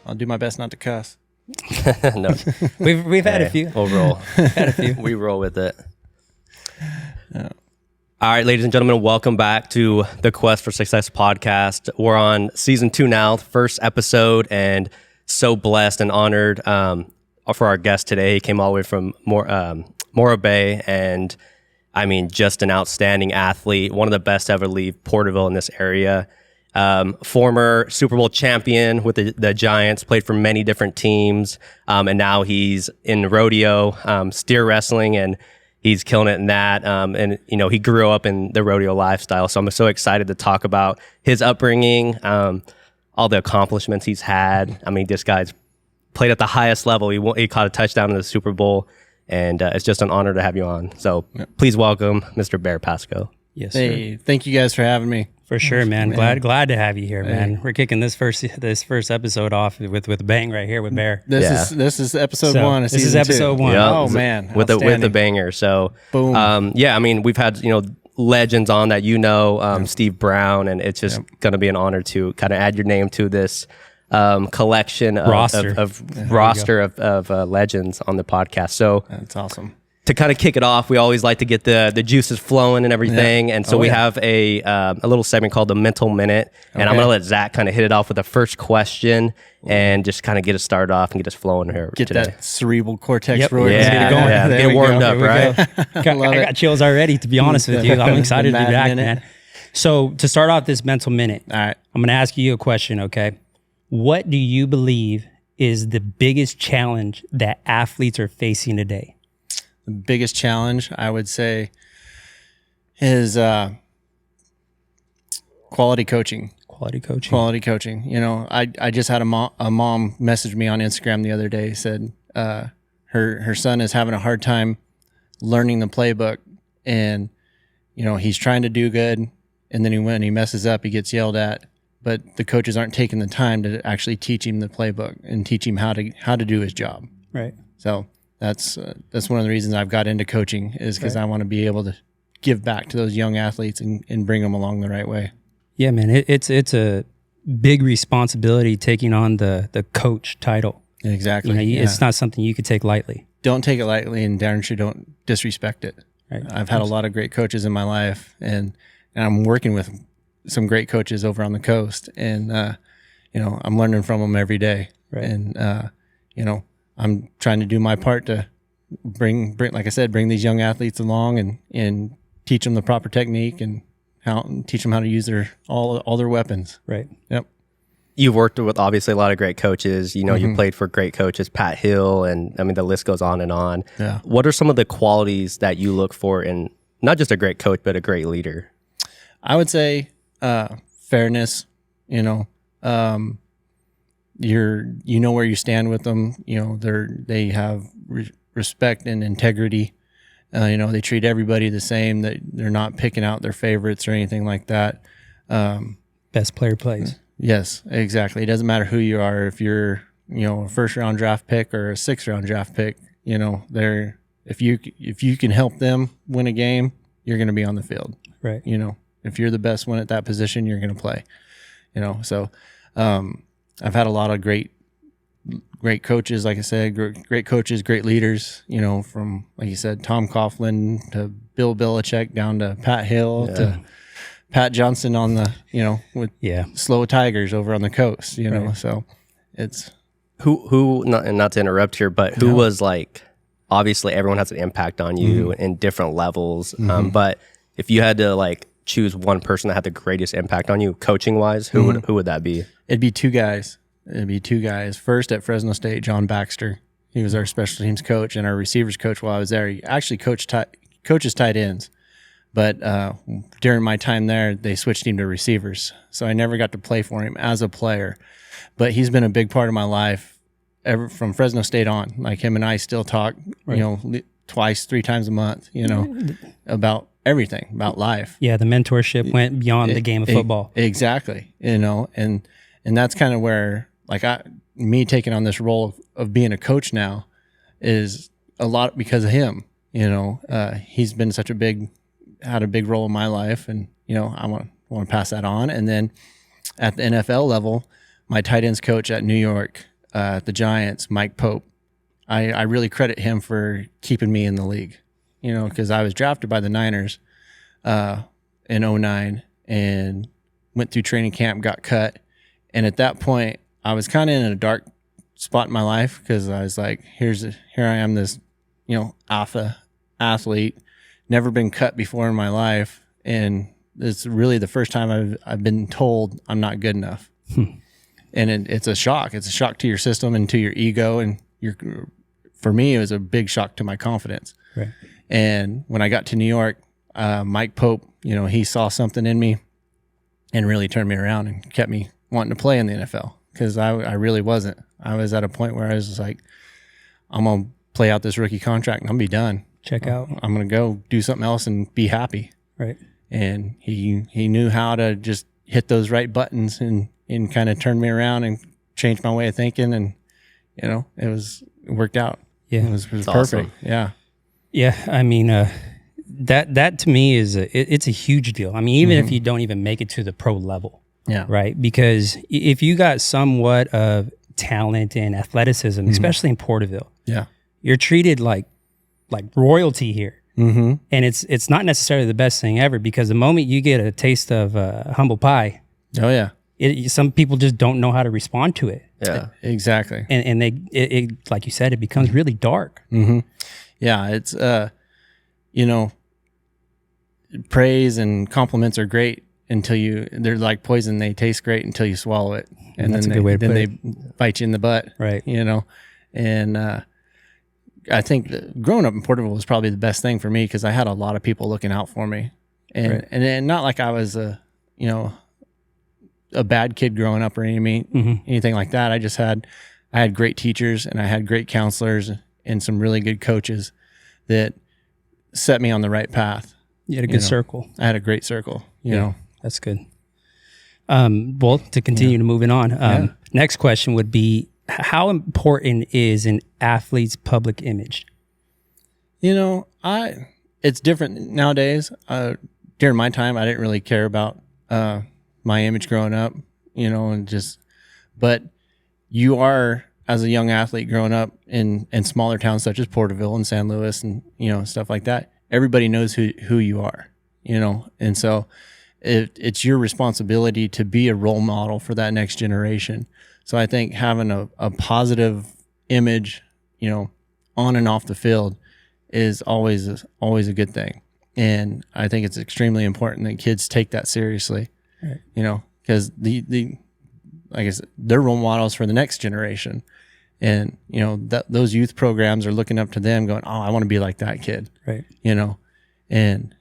I'll do my best not to cuss. No, we've had a few. We'll roll. Had a few. We roll with it. Yeah. All right, ladies and gentlemen, welcome back to the Quest for Success podcast. We're on season 2 now, first episode, and so blessed and honored for our guest today. He came all the way from Morro Bay, and I mean, just an outstanding athlete, one of the best to ever leave Porterville in this area. Former Super Bowl champion with the Giants, played for many different teams, and now he's in rodeo, steer wrestling, and he's killing it in that. And, you know, he grew up in the rodeo lifestyle. So I'm so excited to talk about his upbringing, all the accomplishments he's had. I mean, this guy's played at the highest level. He caught a touchdown in the Super Bowl, and it's just an honor to have you on. So please welcome Mr. Bear Pasco. Yes, Hey, thank you guys for having me. for sure, man. Glad to have you here, man. We're kicking this first episode off with a bang right here with Bear. This is episode So, 1 of this is season 2. episode 1. Yep. Oh man, with the outstanding. banger. So Boom. yeah, I mean, we've had legends on that Steve Brown, and it's just going to be an honor to kind of add your name to this collection of roster of legends on the podcast. So That's awesome. to kind of kick it off, we always like to get the juices flowing and everything. And so we have a little segment called the Mental Minute. And I'm going to let Zach kind of hit it off with the first question and just kind of get us started off and get us flowing here Get today. that cerebral cortex Yep. roaring. Let's get it going. Yeah, There get we warmed go. up, right? I got chills already, to be honest with you. I'm excited to be Mad back, Minute. man. So to start off this mental minute, All right. I'm going to ask you a question, okay? What do you believe is the biggest challenge that athletes are facing today? The biggest challenge, I would say, is quality coaching. Quality coaching. Quality coaching. You know, I just had a mom message me on Instagram the other day, said her son is having a hard time learning the playbook, and you know, he's trying to do good, and then when he messes up, he gets yelled at. But the coaches aren't taking the time to actually teach him the playbook and teach him how to do his job. Right. So that's one of the reasons I've got into coaching, is because I want to be able to give back to those young athletes and bring them along the right way. Yeah, man. It's a big responsibility taking on the coach title. Exactly. You know, it's not something you could take lightly. Don't take it lightly, and darn sure don't disrespect it. Right. I've had a lot of great coaches in my life, and I'm working with some great coaches over on the coast, and you know, I'm learning from them every day. Right. And you know, I'm trying to do my part to bring like I said, bring these young athletes along and teach them the proper technique and teach them how to use all their weapons. Right. Yep. You've worked with obviously a lot of great coaches. You know, you played for great coaches, Pat Hill, and I mean, the list goes on and on. Yeah. What are some of the qualities that you look for in not just a great coach, but a great leader? I would say fairness. You know, you know where you stand with them. You know, they have respect and integrity. You know, they treat everybody the same. That they're not picking out their favorites or anything like that. Best player plays. Yes, exactly. It doesn't matter who you are. If you're, you know, a 1st round draft pick or a 6th round draft pick, you know, if you can help them win a game, you're going to be on the field. Right. You know, if you're the best one at that position, you're going to play. You know, so I've had a lot of great coaches, like I said, great coaches, great leaders. You know, from, like you said, Tom Coughlin to Bill Belichick down to Pat Hill to Pat Johnson on the, you know, with Slow Tigers over on the coast, you know. So it's who not to interrupt here, but who was like, obviously everyone has an impact on you in different levels. But if you had to like choose one person that had the greatest impact on you coaching wise, who would that be? It'd be two guys. First at Fresno State, John Baxter. He was our special teams coach and our receivers coach while I was there. He actually coaches tight ends. But during my time there, they switched him to receivers. So I never got to play for him as a player. But he's been a big part of my life ever from Fresno State on. Like, him and I still talk, you know, twice, 3 times a month, you know, about everything, about life. Yeah, the mentorship went beyond the game of football. Exactly. You know, and that's kind of where, like, me taking on this role of being a coach now is a lot because of him. You know, he's been had a big role in my life, and you know, I want to pass that on. And then at the NFL level, my tight ends coach at New York, at the Giants, Mike Pope. I really credit him for keeping me in the league, because I was drafted by the Niners in 2009 and went through training camp, got cut. And at that point, I was kind of in a dark spot in my life because I was like, here I am, this, alpha athlete, never been cut before in my life. And it's really the first time I've been told I'm not good enough. And it's a shock. It's a shock to your system and to your ego. And for me, it was a big shock to my confidence. Right. And when I got to New York, Mike Pope, he saw something in me and really turned me around and kept me wanting to play in the NFL because I really wasn't. I was at a point where I was just like, I'm going to play out this rookie contract and I'm going to be done. Check out. I'm going to go do something else and be happy. Right. And he knew how to just hit those right buttons and kind of turn me around and change my way of thinking. And, it worked out. Yeah. It was perfect. Awesome. Yeah. Yeah. I mean, that to me is it's a huge deal. I mean, even if you don't even make it to the pro level. Yeah. Right. Because if you got somewhat of talent and athleticism, especially in Porterville, Yeah. you're treated like royalty here. Mm-hmm. And it's not necessarily the best thing ever because the moment you get a taste of humble pie, Oh yeah. some people just don't know how to respond to it. Yeah. Exactly. And they like you said, it becomes really dark. Mm-hmm. Yeah. It's, praise and compliments are great until they're like poison. They taste great until you swallow it. And That's then a good way to put they it. bite you in the butt. Right. And, I think that growing up in Porterville was probably the best thing for me because I had a lot of people looking out for me, and not like I was a bad kid growing up or anything like that. I had great teachers and I had great counselors and some really good coaches that set me on the right path. You had a good circle. I had a great circle. You know, That's good. Well, to continue to moving on, next question would be, how important is an athlete's public image? It's different nowadays. During my time, I didn't really care about my image growing up, but you are, as a young athlete growing up in smaller towns such as Porterville and San Luis and, stuff like that, everybody knows who you are, and so it's your responsibility to be a role model for that next generation. So I think having a positive image, on and off the field is always a good thing. And I think it's extremely important that kids take that seriously, right. Because like I said, they're role models for the next generation. And, those youth programs are looking up to them going, oh, I want to be like that kid. Right. And,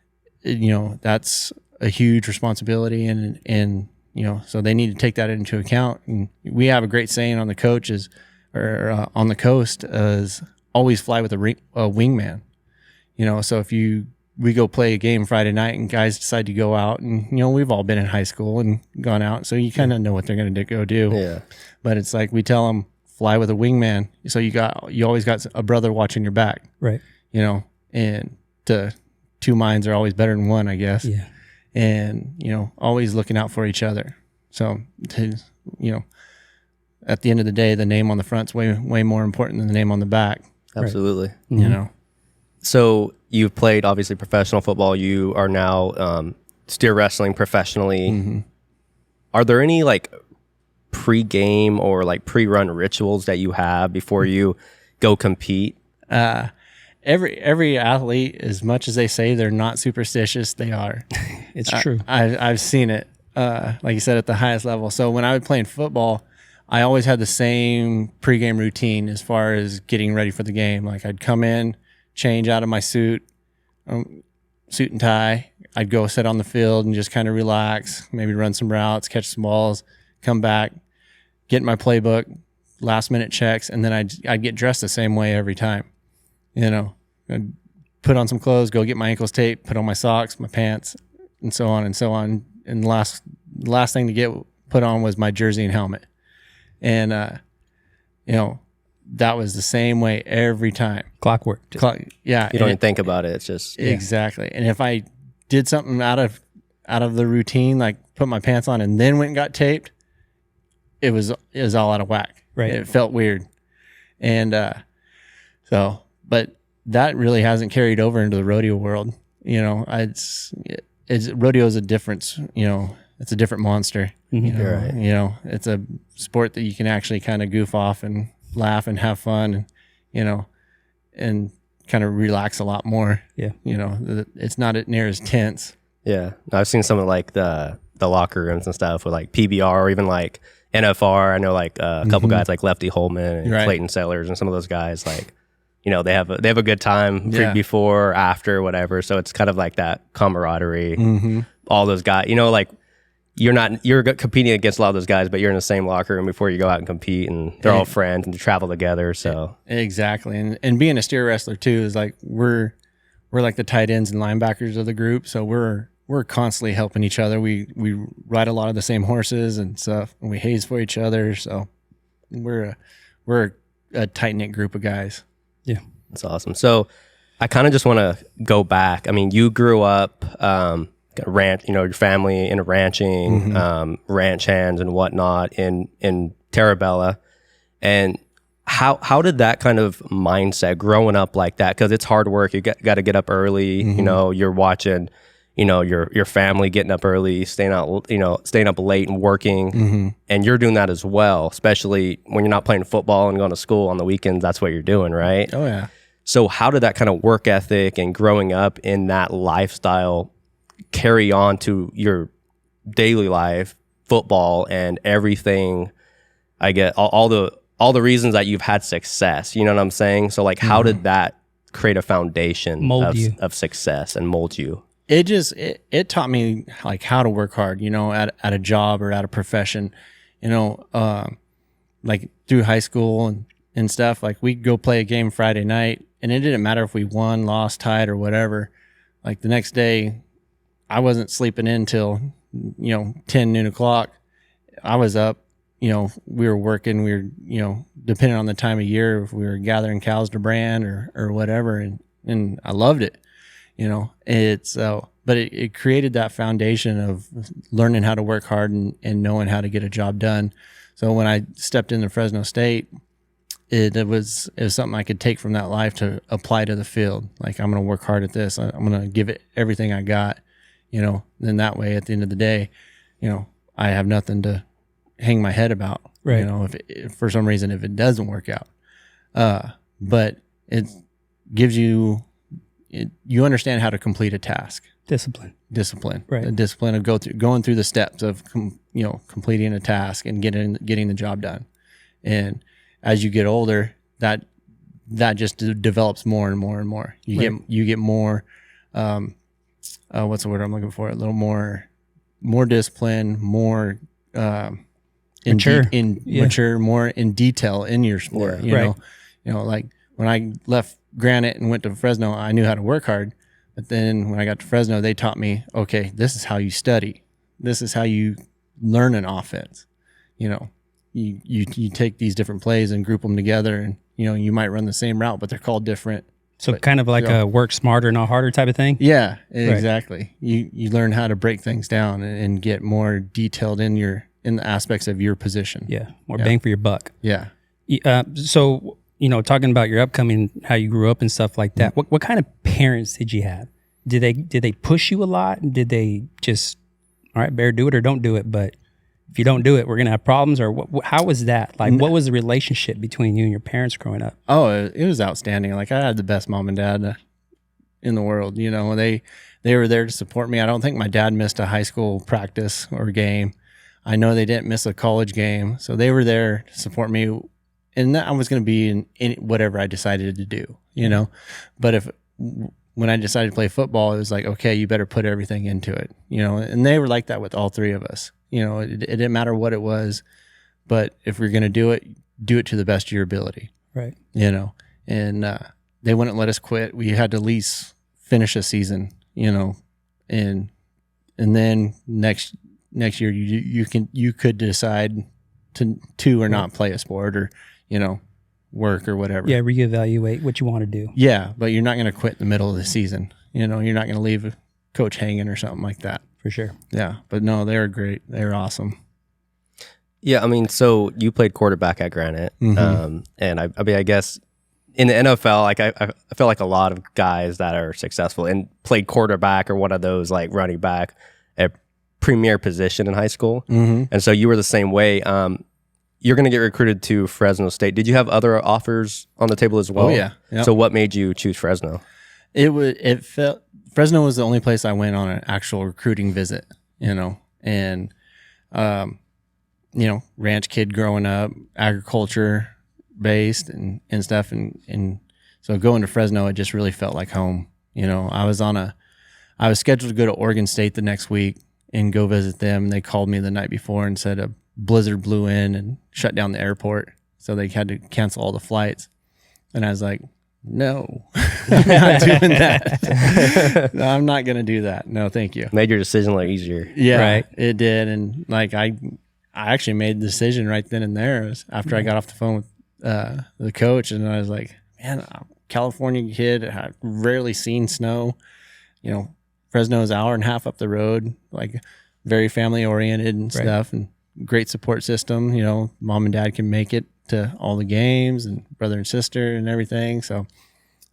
that's a huge responsibility and so they need to take that into account. And we have a great saying on the coaches or on the coast is always fly with a wingman. So if we go play a game Friday night and guys decide to go out and, we've all been in high school and gone out. So you kind of know what they're going to go do. Yeah. But it's like we tell them fly with a wingman. So you always got a brother watching your back. Right. And two minds are always better than one, I guess. Yeah. And, always looking out for each other. So, at the end of the day, the name on the front's way more important than the name on the back. Absolutely. Right. Mm-hmm. So you've played obviously professional football. You are now steer wrestling professionally. Mm-hmm. Are there any like pre-game or like pre-run rituals that you have before you go compete? Every athlete, as much as they say they're not superstitious, they are. It's true. I've seen it, like you said, at the highest level. So when I was playing football, I always had the same pregame routine as far as getting ready for the game. Like I'd come in, change out of my suit and tie. I'd go sit on the field and just kind of relax, maybe run some routes, catch some balls, come back, get my playbook, last minute checks, and then I'd get dressed the same way every time. I'd put on some clothes, go get my ankles taped, put on my socks, my pants, and so on and so on. And the last thing to get put on was my jersey and helmet. And, that was the same way every time. Clockwork. Yeah. You don't even think about it. It's just. Exactly. And if I did something out of the routine, like put my pants on and then went and got taped, it was all out of whack. Right. It felt weird. And but that really hasn't carried over into the rodeo world. You know, it's rodeo is a difference, you know, it's a different monster. Mm-hmm. You know, Right. you know, it's a sport that you can actually kind of goof off and laugh and have fun, and, you know, and kind of relax a lot more. Yeah. You know, it's not near as tense. Yeah, I've seen some of like the locker rooms and stuff with like PBR or even like NFR. I know like a couple guys like Lefty Holman and Right. Clayton Sellers and some of those guys, like, you know, they have a good time Yeah. before, after, whatever. So it's kind of like that camaraderie. Mm-hmm. All those guys, you know, like you're competing against a lot of those guys, but you're in the same locker room before you go out and compete, and they're all friends and you travel together. So Exactly. And being a steer wrestler too is like we're like the tight ends and linebackers of the group. So we're constantly helping each other. We ride a lot of the same horses and stuff, and we haze for each other. So we're a tight knit group of guys. Yeah. that's awesome. So I kind of just want to go back. I mean, you grew up, ranch, you know, your family into ranching, ranch hands and whatnot in Terra Bella. And how did that kind of mindset growing up like that? Cause it's hard work. You got to get up early, you know, you're watching, you know, your family getting up early, staying up late and working, and you're doing that as well, especially when you're not playing football and going to school on the weekends. That's what you're doing, right? Oh yeah. So how did that kind of work ethic and growing up in that lifestyle carry on to your daily life, football and everything? I get all the reasons that you've had success, you know what I'm saying? So like, how did that create a foundation of success and mold you? It taught me like how to work hard, you know, at a job or at a profession, you know, like through high school and stuff. Like we'd go play a game Friday night, and it didn't matter if we won, lost, tied, or whatever. Like the next day, I wasn't sleeping in till, you know, 10, noon o'clock. I was up, you know, we were working, we were, you know, depending on the time of year, if we were gathering cows to brand or whatever. And I loved it, you know, but it created that foundation of learning how to work hard and knowing how to get a job done. So when I stepped into Fresno State, it was something I could take from that life to apply to the field. Like, I'm going to work hard at this. I'm going to give it everything I got, you know, then that way at the end of the day, you know, I have nothing to hang my head about, right? You know, if for some reason, if it doesn't work out, but it gives you, you understand how to complete a task. Discipline, right? The discipline of going through the steps of, you know, completing a task and getting the job done. And as you get older, that just develops more and more and more. You get more, what's the word I'm looking for? A little more discipline, more, mature, more in detail in your sport. Yeah, you know, like when I left Granite and went to Fresno, I knew how to work hard. But then when I got to Fresno, they taught me, okay, this is how you study. This is how you learn an offense. You know, you take these different plays and group them together, and, you know, you might run the same route, but they're called different. So kind of like a work smarter, not harder type of thing? Yeah, exactly. Right. You learn how to break things down and get more detailed in the aspects of your position. Yeah, more bang for your buck. Yeah. So, you know, talking about your upcoming, how you grew up and stuff like that, what kind of parents did you have? Did they push you a lot? Did they just, all right, Bear, do it or don't do it, but if you don't do it, we're going to have problems? Or how was that? Like, what was the relationship between you and your parents growing up? Oh, it was outstanding. Like, I had the best mom and dad in the world. You know, they were there to support me. I don't think my dad missed a high school practice or game. I know they didn't miss a college game. So they were there to support me. And I was going to be in whatever I decided to do, you know. But when I decided to play football, it was like, okay, you better put everything into it, you know. And they were like that with all three of us. You know, it didn't matter what it was, but if we're going to do it to the best of your ability. Right. You know, and they wouldn't let us quit. We had to at least finish a season, you know, and then next year you could decide to or not play a sport or, you know, work or whatever. Yeah, reevaluate what you want to do. Yeah, but you're not going to quit in the middle of the season. You know, you're not going to leave a coach hanging or something like that. For sure. Yeah, but no, they were great. They were awesome. Yeah, I mean, so you played quarterback at Granite, and I mean, I guess in the NFL, like I feel like a lot of guys that are successful and played quarterback or one of those like running back, a premier position in high school, and so you were the same way. You're going to get recruited to Fresno State. Did you have other offers on the table as well? Oh yeah. Yep. So what made you choose Fresno? Fresno was the only place I went on an actual recruiting visit, and ranch kid growing up, agriculture based and stuff, and so going to Fresno, it just really felt like home. I was scheduled to go to Oregon State the next week and go visit them. They called me the night before and said a blizzard blew in and shut down the airport, so they had to cancel all the flights. And I was like, no, I'm not doing that. No, I'm not going to do that. No, thank you. Made your decision a lot easier. Yeah, Right. It did. And like, I actually made the decision right then and there after I got off the phone with the coach. And I was like, man, I'm a California kid. I've rarely seen snow. Fresno is an hour and a half up the road, like very family oriented and stuff, and great support system. Mom and dad can make it to all the games, and brother and sister and everything. So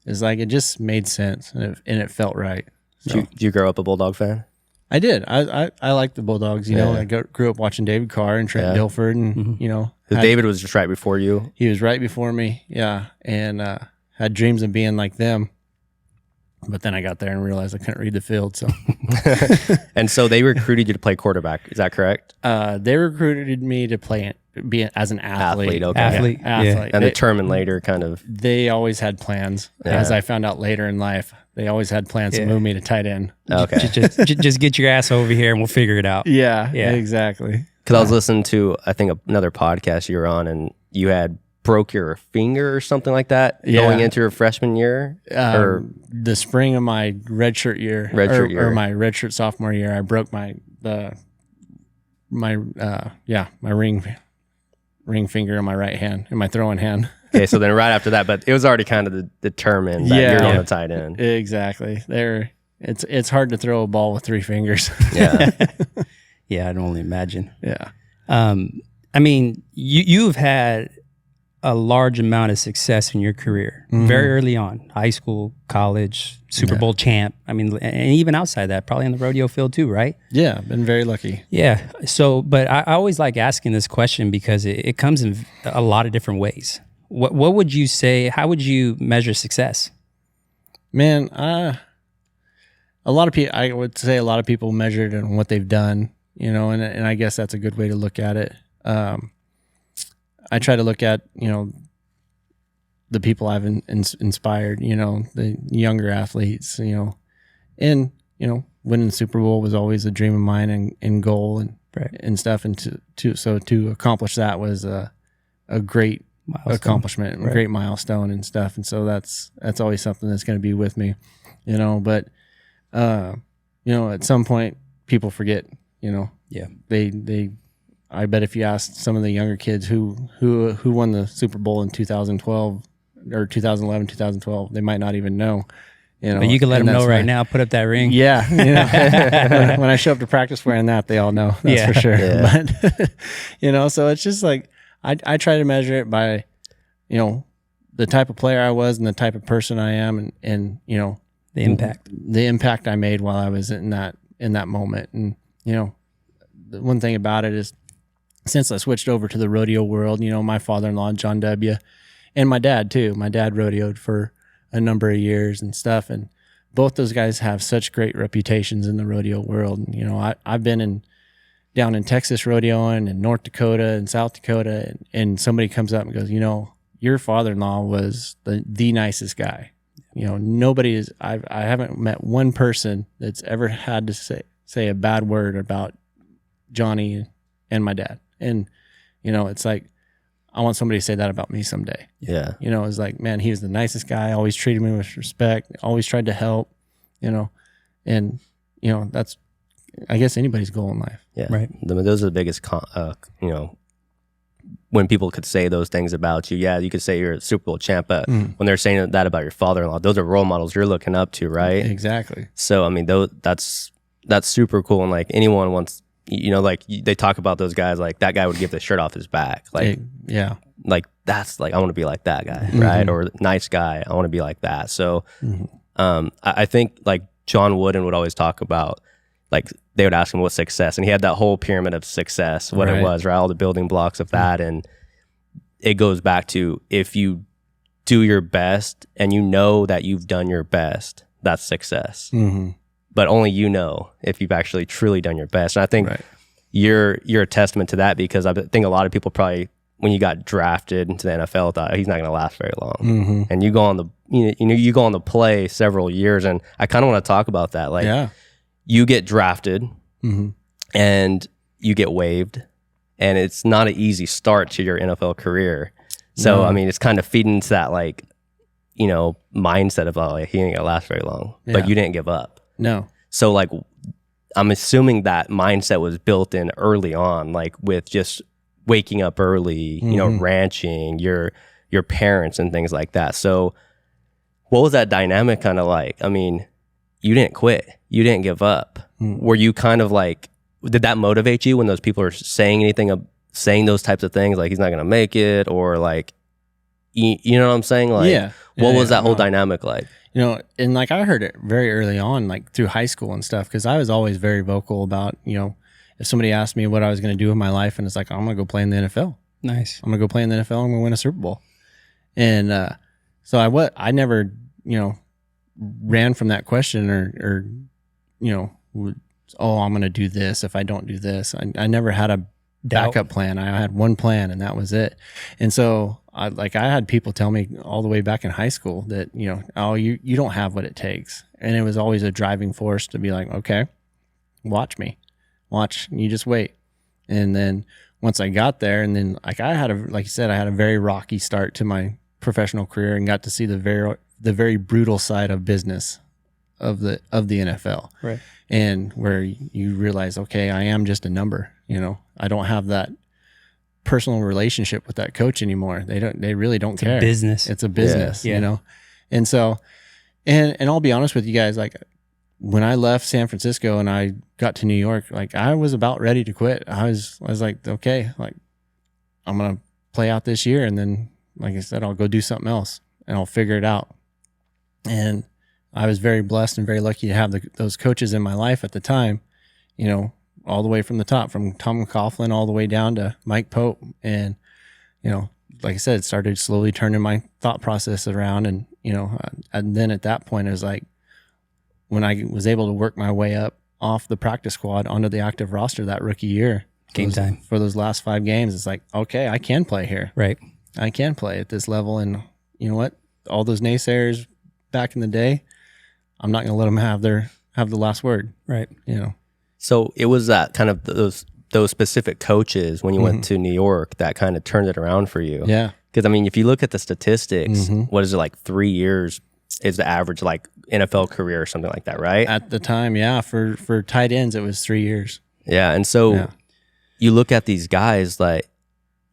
it's like, it just made sense, and it felt right. So, Did you grow up a Bulldog fan? I did. I like the Bulldogs. I grew up watching David Carr and Trent Dilford, and David was just right before you. He was right before me. Yeah, and had dreams of being like them. But then I got there and realized I couldn't read the field. So, and so they recruited you to play quarterback. Is that correct? They recruited me to be as an athlete. Okay. Athlete. Yeah, athlete. And determined later, kind of. They always had plans. As I found out later in life, they always had plans to move me to tight end. Okay. Just get your ass over here and we'll figure it out. Yeah, exactly. Because I was listening to, I think, another podcast you were on, and you had broke your finger or something like that going into your freshman year, or the spring of my redshirt year, or my redshirt sophomore year. I broke my ring finger in my right hand, in my throwing hand. Okay, so then right after that, but it was already kind of determined that you're on the tight end. Exactly. It's hard to throw a ball with three fingers. Yeah. Yeah, I can only imagine. Yeah. I mean, you've had a large amount of success in your career very early on, high school, college, Super Bowl champ. I mean, and even outside that, probably in the rodeo field too, right? Yeah, been very lucky. Yeah. So, but I always like asking this question because it comes in a lot of different ways. What would you say? How would you measure success? Man, a lot of people. I would say a lot of people measure it on what they've done, and I guess that's a good way to look at it. I try to look at, the people I've inspired, the younger athletes, and, winning the Super Bowl was always a dream of mine and goal and stuff. And to accomplish that was a great accomplishment, a great milestone and stuff. And so that's always something that's going to be with me, but, at some point people forget, I bet if you asked some of the younger kids who won the Super Bowl in 2012 or 2011, 2012, they might not even know. But you can let them know right now. Put up that ring. Yeah, when I show up to practice wearing that, they all know. That's for sure. Yeah. But so it's just like I try to measure it by, the type of player I was and the type of person I am, and the impact I made while I was in that moment. And the one thing about it is, since I switched over to the rodeo world, my father-in-law, John W., and my dad too. My dad rodeoed for a number of years and stuff. And both those guys have such great reputations in the rodeo world. And, I've been down in Texas rodeoing and North Dakota and South Dakota. And somebody comes up and goes, your father-in-law was the nicest guy. Nobody is, I haven't met one person that's ever had to say a bad word about Johnny and my dad. And, it's like, I want somebody to say that about me someday. Yeah. It's like, man, he was the nicest guy, always treated me with respect, always tried to help, and, that's, I guess, anybody's goal in life. Yeah. Right. Those are the biggest, when people could say those things about you. Yeah, you could say you're a Super Bowl champ, but when they're saying that about your father-in-law, those are role models you're looking up to, right? Exactly. So, I mean, that's super cool. And like anyone wants like they talk about those guys, like that guy would give the shirt off his back. Like, yeah. Like that's like, I want to be like that guy, right? Or nice guy, I want to be like that. So I think like John Wooden would always talk about, like they would ask him what's success, and he had that whole pyramid of success, what it was, right? All the building blocks of that. And it goes back to, if you do your best and you know that you've done your best, that's success. But only you know if you've actually truly done your best. And I think you're a testament to that, because I think a lot of people probably, when you got drafted into the NFL, thought he's not going to last very long. And you go on the you go on the play several years, and I kind of want to talk about that. Like you get drafted and you get waived, and it's not an easy start to your NFL career. So I mean, it's kind of feeding into that, like, mindset of, oh, he ain't gonna last very long, but you didn't give up. No. So like, I'm assuming that mindset was built in early on, like with just waking up early, ranching, your parents and things like that. So what was that dynamic kind of like? I mean, you didn't quit, you didn't give up. Were you kind of like, did that motivate you when those people are saying those types of things, like he's not going to make it, or like, you know what I'm saying? Like, what was that whole dynamic like? And like I heard it very early on, like through high school and stuff, because I was always very vocal about, if somebody asked me what I was going to do with my life, and it's like, I'm going to go play in the NFL. Nice. I'm going to go play in the NFL. I'm going to win a Super Bowl. And so I never, ran from that question or I'm going to do this if I don't do this. I never had a backup plan. I had one plan, and that was it. And so I had people tell me all the way back in high school that, you don't have what it takes. And it was always a driving force to be like, okay, watch me. You just wait. And then once I got there, and then like you said, I had a very rocky start to my professional career, and got to see the very brutal side of business of the NFL. Right. And where you realize, okay, I am just a number. I don't have that personal relationship with that coach anymore. They really don't care. It's a business, And so, and I'll be honest with you guys, like when I left San Francisco and I got to New York, like I was about ready to quit. I was like, okay, like I'm going to play out this year. And then, like I said, I'll go do something else and I'll figure it out. And I was very blessed and very lucky to have those coaches in my life at the time, all the way from the top, from Tom Coughlin all the way down to Mike Pope. And, like I said, it started slowly turning my thought process around. And, and then at that point, it was like, when I was able to work my way up off the practice squad onto the active roster that rookie year, game time for those last 5 games, it's like, okay, I can play here. Right. I can play at this level. And you know what? All those naysayers back in the day, I'm not going to let them have the last word. Right. So it was that kind of those specific coaches when you went to New York that kind of turned it around for you. Yeah. Because I mean, if you look at the statistics, what is it, like 3 years is the average like NFL career or something like that, right? At the time, yeah. For tight ends, it was 3 years. Yeah. And so you look at these guys, like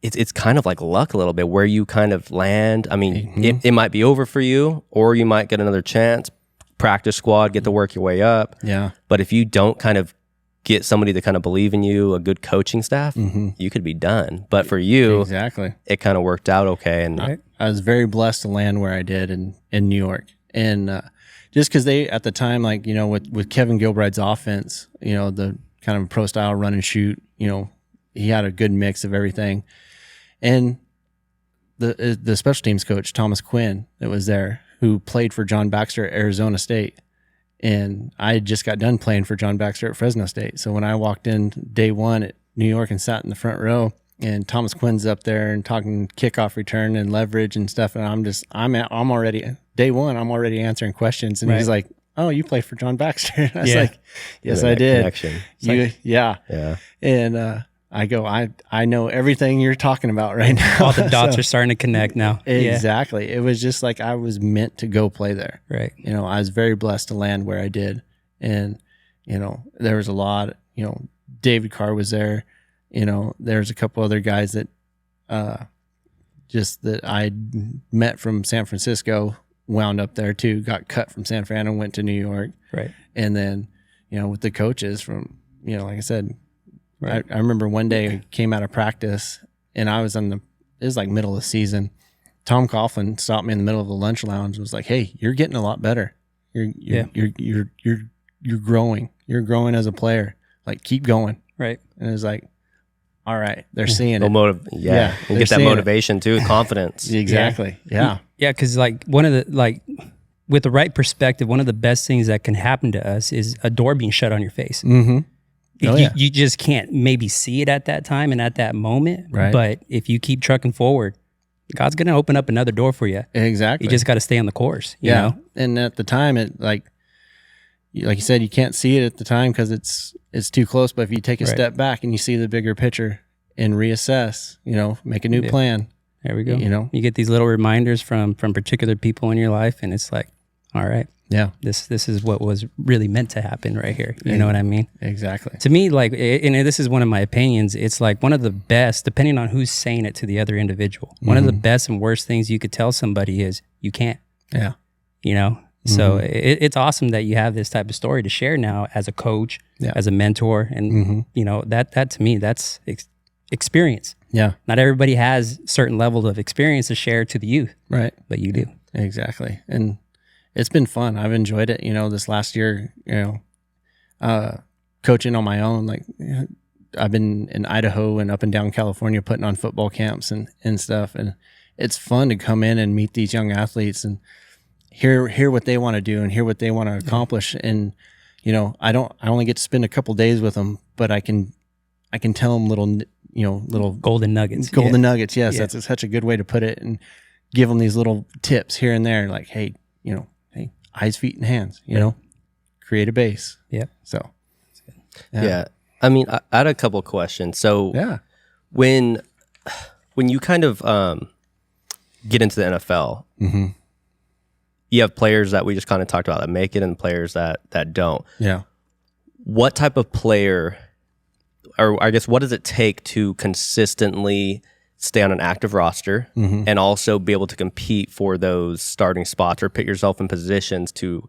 it's kind of like luck a little bit where you kind of land. I mean, it might be over for you, or you might get another chance, practice squad, get to work your way up. Yeah. But if you don't kind of get somebody to kind of believe in you, a good coaching staff, you could be done. But for you, exactly, it kind of worked out okay. And I was very blessed to land where I did in New York. And just because they, at the time, like, with Kevin Gilbride's offense, the kind of pro style run and shoot, he had a good mix of everything. And the special teams coach, Thomas Quinn, that was there, who played for John Baxter at Arizona State. And I just got done playing for John Baxter at Fresno State. So when I walked in day one at New York and sat in the front row, and Thomas Quinn's up there and talking kickoff return and leverage and stuff, and I'm already day one. I'm already answering questions, and he's like, "Oh, you played for John Baxter?" And I was like, "Yes, I did." Connection. Yeah. And I go, I know everything you're talking about right now. All the dots are starting to connect now. Exactly. It was just like I was meant to go play there. Right. I was very blessed to land where I did. And, there was a lot, David Carr was there. There's a couple other guys that that I met from San Francisco, wound up there too, got cut from San Fran and went to New York. Right. And then, with the coaches from, like I said, Right. I remember one day I came out of practice and I was it was like middle of the season. Tom Coughlin stopped me in the middle of the lunch lounge and was like, "Hey, you're getting a lot better. You're growing. You're growing as a player. Like, keep going." Right. And it was like, all right, they're seeing it. You they're get that seeing motivation too, confidence. Exactly. Yeah. Yeah, because like one of the with the right perspective, one of the best things that can happen to us is a door being shut on your face. Mm-hmm. Oh, You just can't maybe see it at that time and at that moment. Right. But if you keep trucking forward, God's going to open up another door for you. Exactly. You just got to stay on the course. You know? And at the time, it like you said, you can't see it at the time because it's too close. But if you take a step back and you see the bigger picture and reassess, make a new plan. There we go. You get these little reminders from particular people in your life, and it's like, all right, this is what was really meant to happen right here. You know what I mean? Exactly. To me, like, and this is one of my opinions, it's like one of the best, depending on who's saying it to the other individual, one of the best and worst things you could tell somebody is you can't. Yeah. So it's awesome that you have this type of story to share now as a coach, as a mentor, and that to me, that's experience. Yeah. Not everybody has certain level of experience to share to the youth. Right. But you do. Exactly. And it's been fun. I've enjoyed it. This last year, coaching on my own, like I've been in Idaho and up and down California putting on football camps and stuff. And it's fun to come in and meet these young athletes and hear what they want to do and hear what they want to accomplish. And, I only get to spend a couple days with them, but I can tell them little golden nuggets. Nuggets. Yes. That's such a good way to put it. And give them these little tips here and there. Like, hey, hey, eyes, feet, and hands, create a base. Yeah. So, yeah. I mean, I had a couple of questions. So when you kind of get into the NFL, you have players that we just kind of talked about that make it and players that don't. Yeah. What type of player, or I guess, what does it take to consistently stay on an active roster and also be able to compete for those starting spots or put yourself in positions to,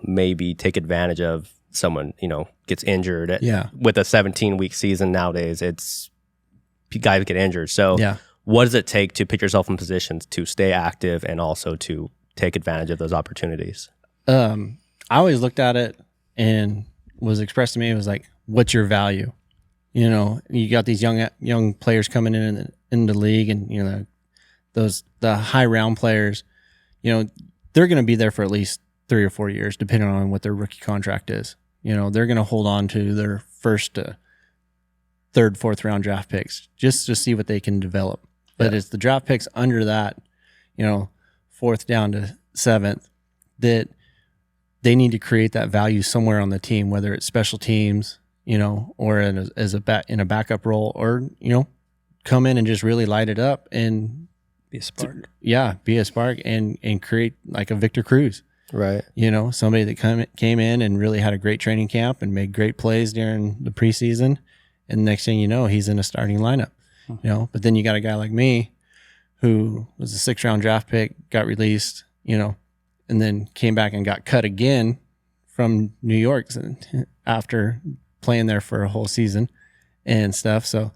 maybe take advantage of someone, gets injured. With a 17-week season nowadays, it's guys get injured. So what does it take to put yourself in positions to stay active and also to take advantage of those opportunities? I always looked at it and was expressed to me, it was like, what's your value? You got these young players coming in the league, and the high round players, they're going to be there for at least 3 or 4 years, depending on what their rookie contract is. They're going to hold on to their first, third, fourth round draft picks just to see what they can develop. But it's the draft picks under that, fourth down to seventh, that they need to create that value somewhere on the team, whether it's special teams, or in a backup role, or come in and just really light it up and be a spark. Be a spark and create like a Victor Cruz, right? Somebody that came in and really had a great training camp and made great plays during the preseason, and next thing you know, he's in a starting lineup. But then you got a guy like me, who was a 6th round draft pick, got released, and then came back and got cut again from New York after playing there for a whole season and stuff. So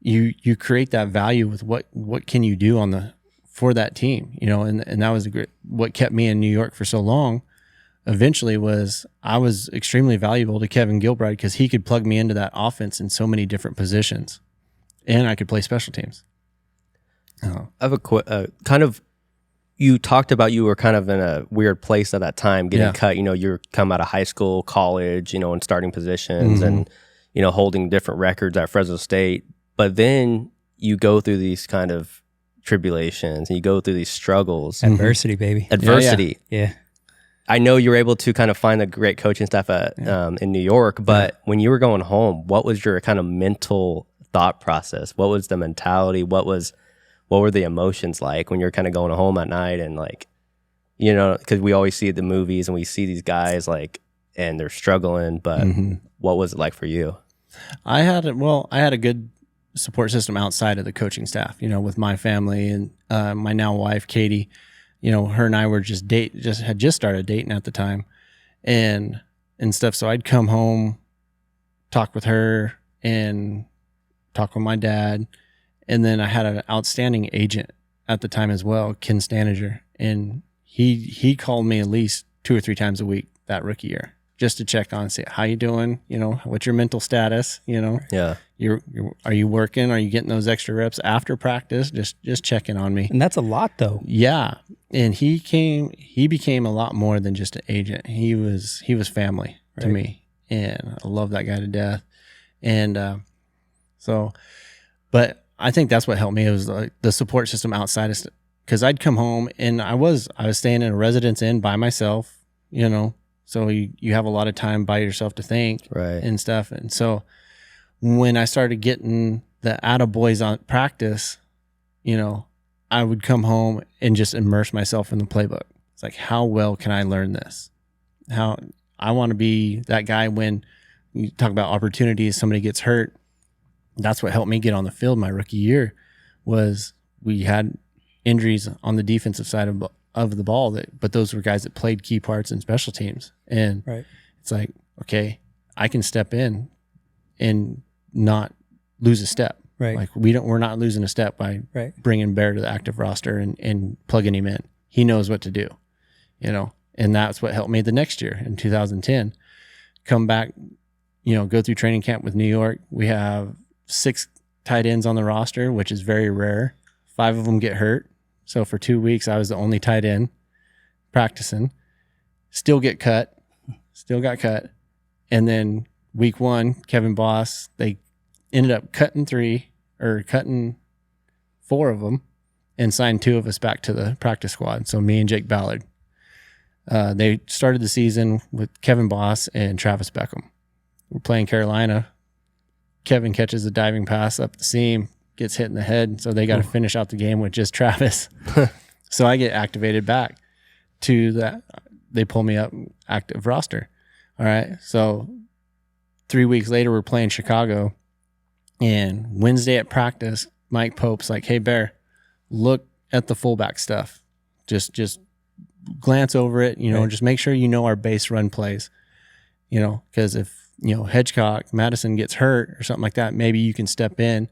you create that value with what can you do for that team, and that was what kept me in New York for so long. Eventually I was extremely valuable to Kevin Gilbride because he could plug me into that offense in so many different positions, and I could play special teams. I have a kind of, you talked about you were kind of in a weird place at that time, getting cut. You're come out of high school, college, in starting positions and, holding different records at Fresno State. But then you go through these kind of tribulations and you go through these struggles. Adversity, baby. Adversity. Yeah. I know you were able to kind of find the great coaching staff in New York, but when you were going home, what was your kind of mental thought process? What was the mentality? What were the emotions like when you're kind of going home at night and because we always see the movies and we see these guys and they're struggling, but what was it like for you? I had a good support system outside of the coaching staff, with my family and my now wife, Katie. Her and I were had just started dating at the time and stuff. So I'd come home, talk with her, and talk with my dad. And then I had an outstanding agent at the time as well, Ken Stanager. And he called me at least 2 or 3 times a week that rookie year just to check on, say, how you doing? You know, what's your mental status? You know, Yeah. Are you working? Are you getting those extra reps after practice? Just checking on me. And that's a lot though. Yeah. And he became a lot more than just an agent. He was family to me. And I love that guy to death. And but I think that's what helped me. It was like the support system outside of, because I'd come home and I was staying in a residence inn by myself, you know, so you have a lot of time by yourself to think and stuff. And so when I started getting the attaboys on practice, you know, I would come home and just immerse myself in the playbook. It's like, how well can I learn this? How I want to be that guy when you talk about opportunities, somebody gets hurt. That's what helped me get on the field my rookie year. Was we had injuries on the defensive side of the ball, but those were guys that played key parts in special teams. And it's like, okay, I can step in and not lose a step. Like we're not losing a step by bringing Bear to the active roster and plugging him in. He knows what to do, you know. And that's what helped me the next year in 2010. Come back, you know, go through training camp with New York. We have 6 tight ends on the roster, which is very rare. 5 of them get hurt. So for 2 weeks, I was the only tight end practicing. Still got cut. And then week 1, Kevin Boss, they ended up cutting 4 of them and signed 2 of us back to the practice squad. So me and Jake Ballard. They started the season with Kevin Boss and Travis Beckham. We're playing Carolina. Kevin catches a diving pass up the seam, gets hit in the head. So they got to finish out the game with just Travis. So I get activated back to that. They pull me up active roster. All right. So 3 weeks later, we're playing Chicago. And Wednesday at practice, Mike Pope's like, hey, Bear, look at the fullback stuff. Just glance over it, you know, just make sure you know our base run plays, you know, because if, you know, Hedgecock, Madison gets hurt or something like that, maybe you can step in,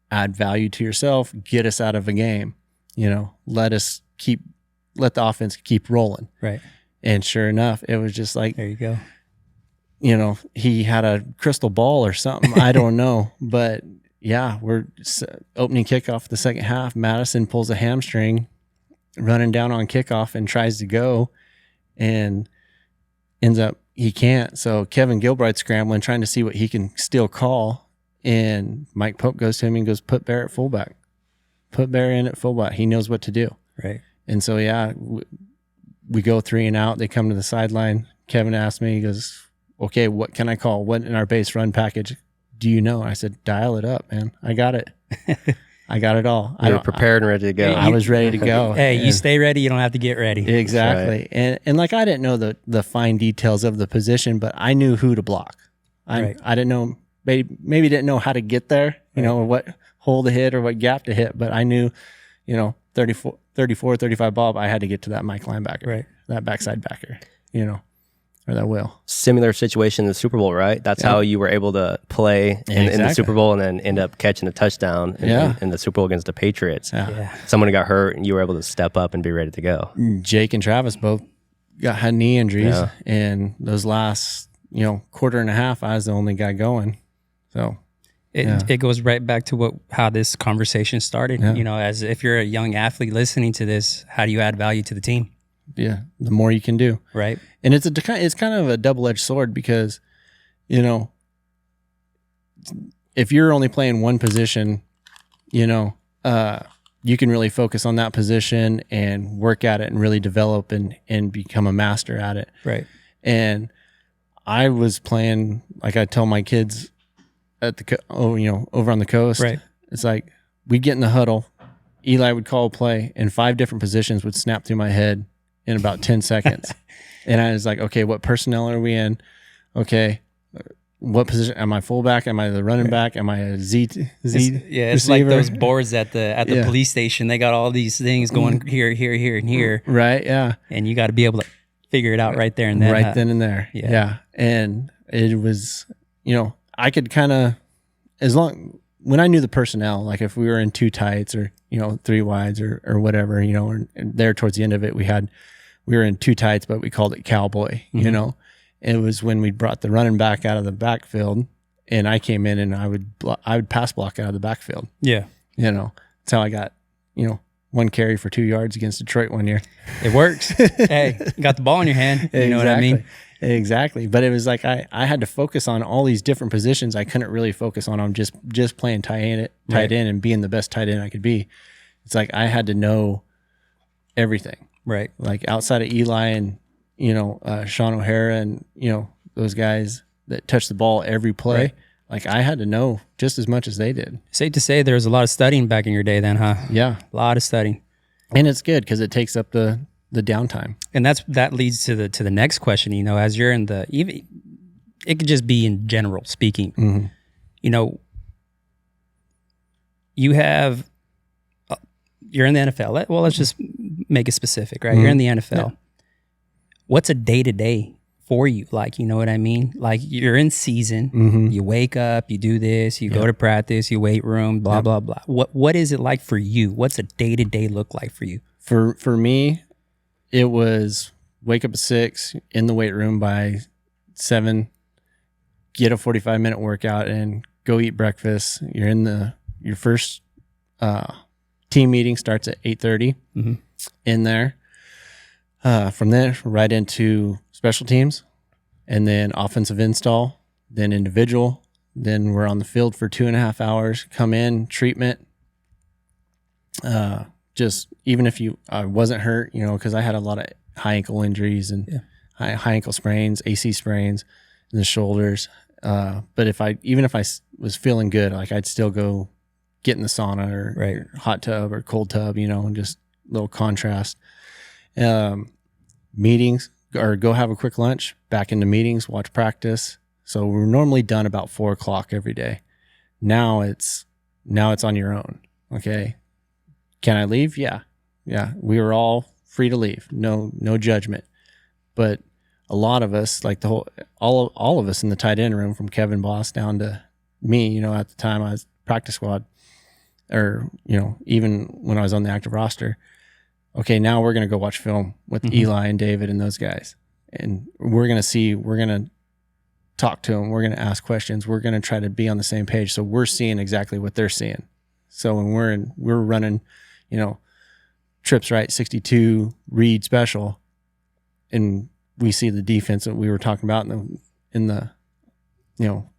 add value to yourself, get us out of a game, you know, let the offense keep rolling. And sure enough, it was just like, there you go. You know, he had a crystal ball or something. I don't know. But yeah, we're opening kickoff the second half. Madison pulls a hamstring running down on kickoff and tries to go and ends up, he can't. So Kevin Gilbride's scrambling, trying to see what he can still call. And Mike Pope goes to him and goes, put Bear at fullback. Put Bear in at fullback. He knows what to do. And so, yeah, we go 3 and out. They come to the sideline. Kevin asked me, he goes, okay, what can I call? What in our base run package do you know? I said, dial it up, man. I got it. I got it all. You were prepared and ready to go. I was ready to go. Hey, you stay ready. You don't have to get ready. Exactly. And like, I didn't know the fine details of the position, but I knew who to block. I didn't know, maybe didn't know how to get there, you know, or what hole to hit or what gap to hit, but I knew, you know, 34, 35 Bob, I had to get to that Mike linebacker, that backside backer, you know, or that will. Similar situation in the Super Bowl, right? That's how you were able to play in the Super Bowl and then end up catching a touchdown in the Super Bowl against the Patriots. Someone got hurt and you were able to step up and be ready to go. Jake and Travis both had knee injuries, and those last, you know, quarter and a half, I was the only guy going. So it goes right back to how this conversation started. You know, as if you're a young athlete listening to this, how do you add value to the team? The more you can do. And it's kind of a double-edged sword because, you know, if you're only playing one position, you know, you can really focus on that position and work at it and really develop and become a master at it. And I was playing, like I tell my kids at over on the coast, it's like we'd get in the huddle, Eli would call a play, and 5 different positions would snap through my head in about 10 seconds. And I was like, okay, what personnel are we in? Okay, what position? Am I fullback? Am I the running back? Am I a Z it's like those boards at the police station. They got all these things going here, and here. And you got to be able to figure it out right there and then. Right then and there. And it was, you know, I could kind of when I knew the personnel, like if we were in 2 tights or, 3 wides or whatever, and there towards the end of it, we were in 2 tights, but we called it Cowboy, It was when we brought the running back out of the backfield and I came in and I would pass block out of the backfield. Yeah. That's how I got, 1 carry for 2 yards against Detroit one year. It works. Hey, you got the ball in your hand. You know what I mean? Exactly. But it was like I had to focus on all these different positions. I couldn't really focus on them just playing tight end and being the best tight end I could be. It's like I had to know everything. Right. Like outside of Eli and, Sean O'Hara and, those guys that touch the ball every play. Right. Like I had to know just as much as they did. Safe to say there was a lot of studying back in your day then, huh? Yeah. A lot of studying. And it's good because it takes up the downtime. And that leads to the next question, as you're in even it could just be in general speaking. Mm-hmm. You're in the NFL. Well, let's just make it specific, right? Mm-hmm. You're in the NFL. Yeah. What's a day-to-day for you? Like, you know what I mean? Like you're in season, mm-hmm. you wake up, you do this, you go to practice, you weight room, blah, blah, blah. What is it like for you? What's a day-to-day look like for you? For me, it was wake up at 6, in the weight room by 7, get a 45-minute workout and go eat breakfast. You're in your first team meeting starts at 8:30 mm-hmm. in there. From there, right into special teams and then offensive install, then individual. Then we're on the field for 2.5 hours, come in, treatment. Just even if I wasn't hurt, because I had a lot of high ankle injuries and high ankle sprains, AC sprains in the shoulders. But if I was feeling good, like I'd still go get in the sauna or hot tub or cold tub, and just a little contrast. Meetings or go have a quick lunch, back into meetings, watch practice. So we're normally done about 4:00 every day. Now it's on your own. Okay. Can I leave? Yeah. We were all free to leave. No judgment. But a lot of us, like all of us in the tight end room, from Kevin Boss down to me, at the time I was practice squad, or even when I was on the active roster. Okay, now we're going to go watch film with mm-hmm. Eli and David and those guys. And we're going to talk to them. We're going to ask questions. We're going to try to be on the same page. So we're seeing exactly what they're seeing. So when we're running, trips right 62 read special, and we see the defense that we were talking about in the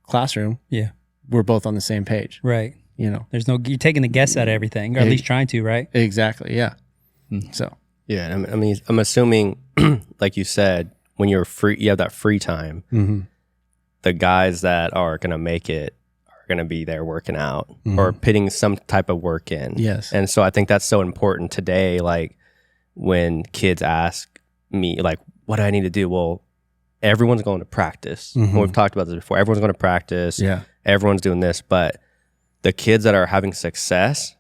classroom. Yeah. We're both on the same page. Right. There's you're taking a guess at everything, or at least trying to, right? Exactly. Yeah. So yeah, I mean, I'm assuming, like you said, when you're free, you have that free time. Mm-hmm. The guys that are gonna make it are gonna be there working out mm-hmm. or putting some type of work in. Yes, and so I think that's so important today. Like when kids ask me, like, what do I need to do? Well, everyone's going to practice. Mm-hmm. We've talked about this before. Everyone's going to practice. Yeah, everyone's doing this, but the kids that are having success,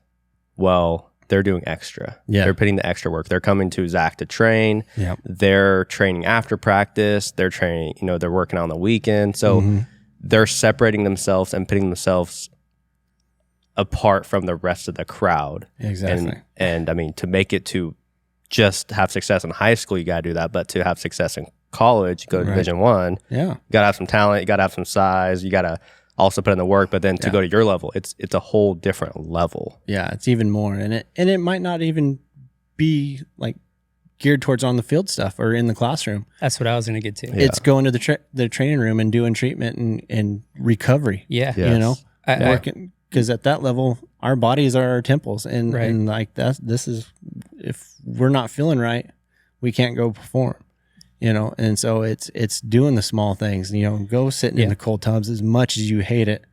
well, they're doing extra. Yeah. They're putting the extra work. They're coming to Zach to train. Yep. They're training after practice. They're training, they're working on the weekend. So mm-hmm. they're separating themselves and putting themselves apart from the rest of the crowd. Exactly. And I mean, to make it to just have success in high school, you got to do that. But to have success in college, you go to Division I. Yeah. You got to have some talent. You got to have some size. You got to also put in the work, but then to go to your level, it's a whole different level. Yeah, it's even more, and it might not even be like geared towards on the field stuff or in the classroom. That's what I was going to get to. Yeah. It's going to the training room and doing treatment and recovery. Yeah, yes. Working, because at that level, our bodies are our temples, and like this is, if we're not feeling right, we can't go perform. And so it's doing the small things, go sitting in the cold tubs as much as you hate it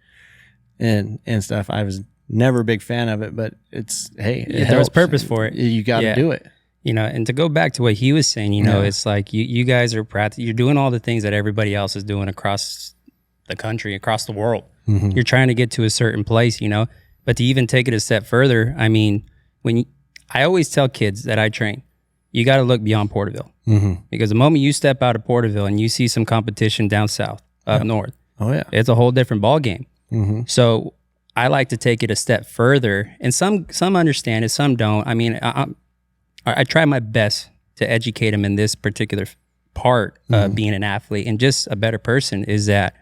and stuff. I was never a big fan of it, but there was purpose for it. You got to do it. And to go back to what he was saying, it's like you guys are you're doing all the things that everybody else is doing across the country, across the world. Mm-hmm. You're trying to get to a certain place, but to even take it a step further, I mean, I always tell kids that I train, you got to look beyond Porterville. Mm-hmm. Because the moment you step out of Porterville and you see some competition down south, up north, oh yeah, it's a whole different ball game. So I like to take it a step further, and some understand it, some don't. I mean, I try my best to educate them in this particular part of being an athlete and just a better person, is that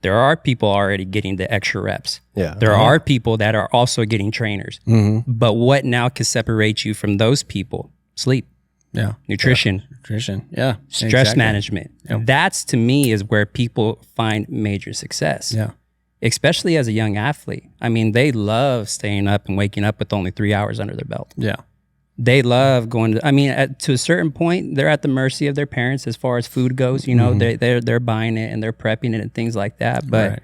there are people already getting the extra reps. Yeah. There are people that are also getting trainers. But what now can separate you from those people? Sleep. Yeah. Nutrition. Yeah. Stress management. Yep. That's, to me, is where people find major success. Yeah. Especially as a young athlete. I mean, they love staying up and waking up with only 3 hours under their belt. Yeah. They love going to, I mean, to a certain point, they're at the mercy of their parents as far as food goes. You know, they're buying it and they're prepping it and things like that. But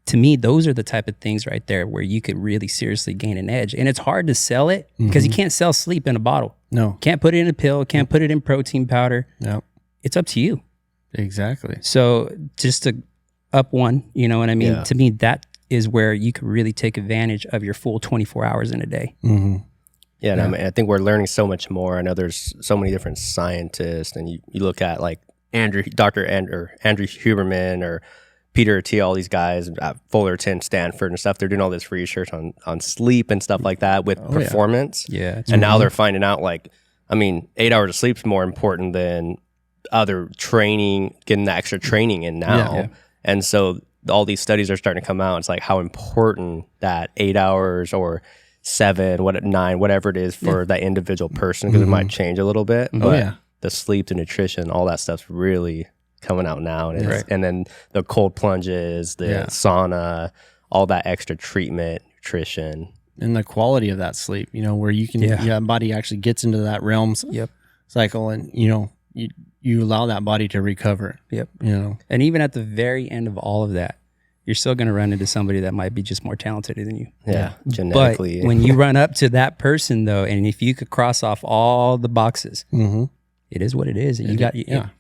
to me, those are the type of things right there where you could really seriously gain an edge. And it's hard to sell it because you can't sell sleep in a bottle. No. Can't put it in a pill. Can't put it in protein powder. No. It's up to you. Exactly. So just to up one, you know what I mean? Yeah. To me, that is where you could really take advantage of your full 24 hours in a day. Yeah, and I mean, I think we're learning so much more. I know there's so many different scientists, and you look at like Dr. Andrew Huberman or Peter T, all these guys at Fullerton, Stanford and stuff. They're doing all this research on sleep and stuff like that with performance. Yeah. And now they're finding out, like, I mean, 8 hours of sleep is more important than other training, getting the extra training in now. Yeah. And so all these studies are starting to come out. It's like how important that 8 hours or 7, 9, whatever it is for that individual person, because it might change a little bit. But the sleep, the nutrition, all that stuff's really coming out now. And, and then the cold plunges, the sauna, all that extra treatment, nutrition. And the quality of that sleep, you know, where you can, your body actually gets into that realm cycle, and, you know, you allow that body to recover. You know. And even at the very end of all of that, you're still going to run into somebody that might be just more talented than you. Genetically. But when you run up to that person, though, and if you could cross off all the boxes, it is what it is. And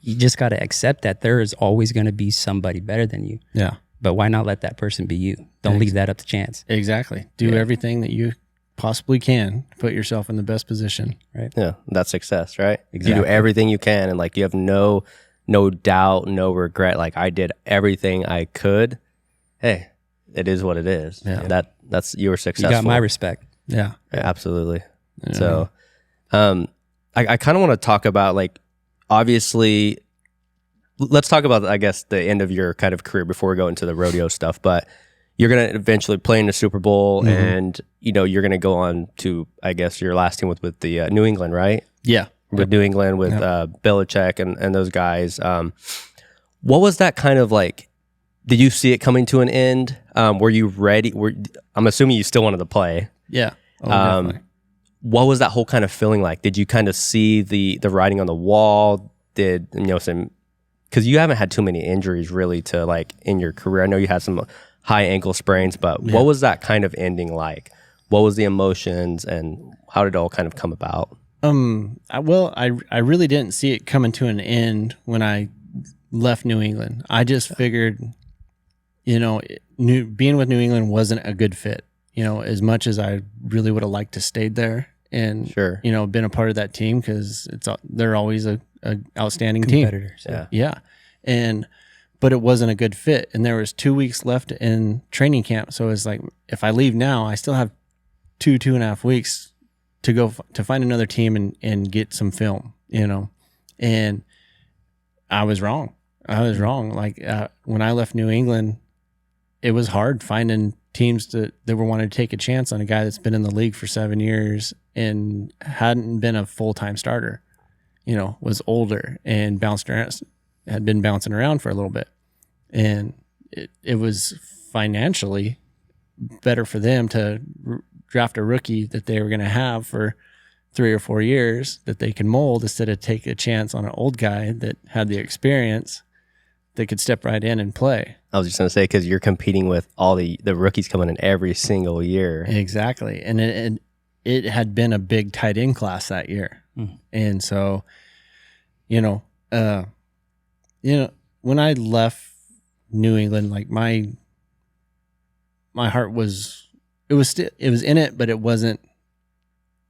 you just got to accept that there is always going to be somebody better than you. Yeah. But why not let that person be you? Don't leave that up to chance. Exactly. Do everything that you possibly can to put yourself in the best position. Right. Yeah. That's success, right? Exactly. You do everything you can, and like you have no doubt, no regret. Like, I did everything I could. Hey, it is what it is. Yeah. That's you were successful. You got my respect. Yeah. Absolutely. Yeah. So, I kind of want to talk about, like, obviously, let's talk about, I guess, the end of your kind of career before we go into the rodeo stuff. But you're going to eventually play in the Super Bowl, and, you know, you're going to go on to, I guess, your last team with the New England, right? Yeah. With New England, with Belichick and those guys. What was that kind of like? Did you see it coming to an end? Were you ready? I'm assuming you still wanted to play. Yeah. Definitely. What was that whole kind of feeling like? Did you kind of see the writing on the wall? Did, you know, some, because you haven't had too many injuries really to, like, in your career. I know you had some high ankle sprains, but what was that kind of ending like? What was the emotions, and how did it all kind of come about? I really didn't see it coming to an end when I left New England. I just figured, you know, being with New England wasn't a good fit. You know, as much as I really would have liked to stayed there and, you know, been a part of that team, because they're always a outstanding Competitors, team. Yeah. But it wasn't a good fit. And there was 2 weeks left in training camp. So it's like, if I leave now, I still have 2.5 weeks to go to find another team and get some film, you know. And I was wrong. Like, when I left New England, it was hard finding teams that were wanting to take a chance on a guy that's been in the league for 7 years and hadn't been a full-time starter, you know, was older and had been bouncing around for a little bit. And it was financially better for them to draft a rookie that they were going to have for 3 or 4 years that they can mold, instead of take a chance on an old guy that had the experience that could step right in and play. I was just going to say, because you're competing with all the rookies coming in every single year. Exactly. And it had been a big tight end class that year. And so, you know, when I left New England, like, my heart was, it was in it, but it wasn't,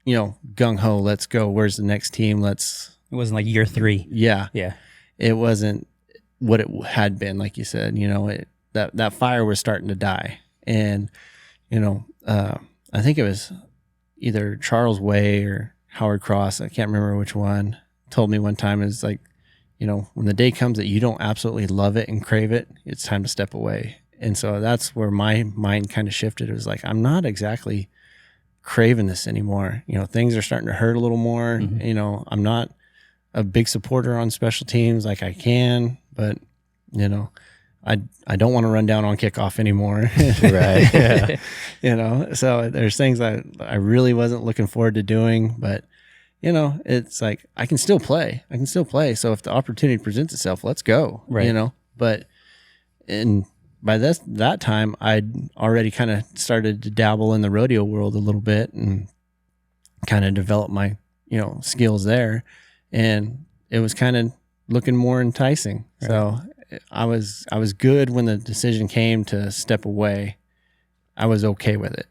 you know, gung ho, let's go. Where's the next team? It wasn't like year 3. Yeah. Yeah. It wasn't what it had been, like you said. You know, that fire was starting to die. And, I think it was either Charles Way or Howard Cross, I can't remember which one, told me one time, is like, when the day comes that you don't absolutely love it and crave it, it's time to step away. And so that's where my mind kind of shifted. It was like, I'm not exactly craving this anymore. Things are starting to hurt a little more. Mm-hmm. I'm not a big supporter on special teams like I can, but I don't want to run down on kickoff anymore. Right. Yeah. So there's things that I really wasn't looking forward to doing, but it's like, I can still play. So if the opportunity presents itself, let's go, right. But by that time, I'd already kind of started to dabble in the rodeo world a little bit and kind of develop my, skills there. And it was kind of looking more enticing. Right. So I was good when the decision came to step away. I was okay with it,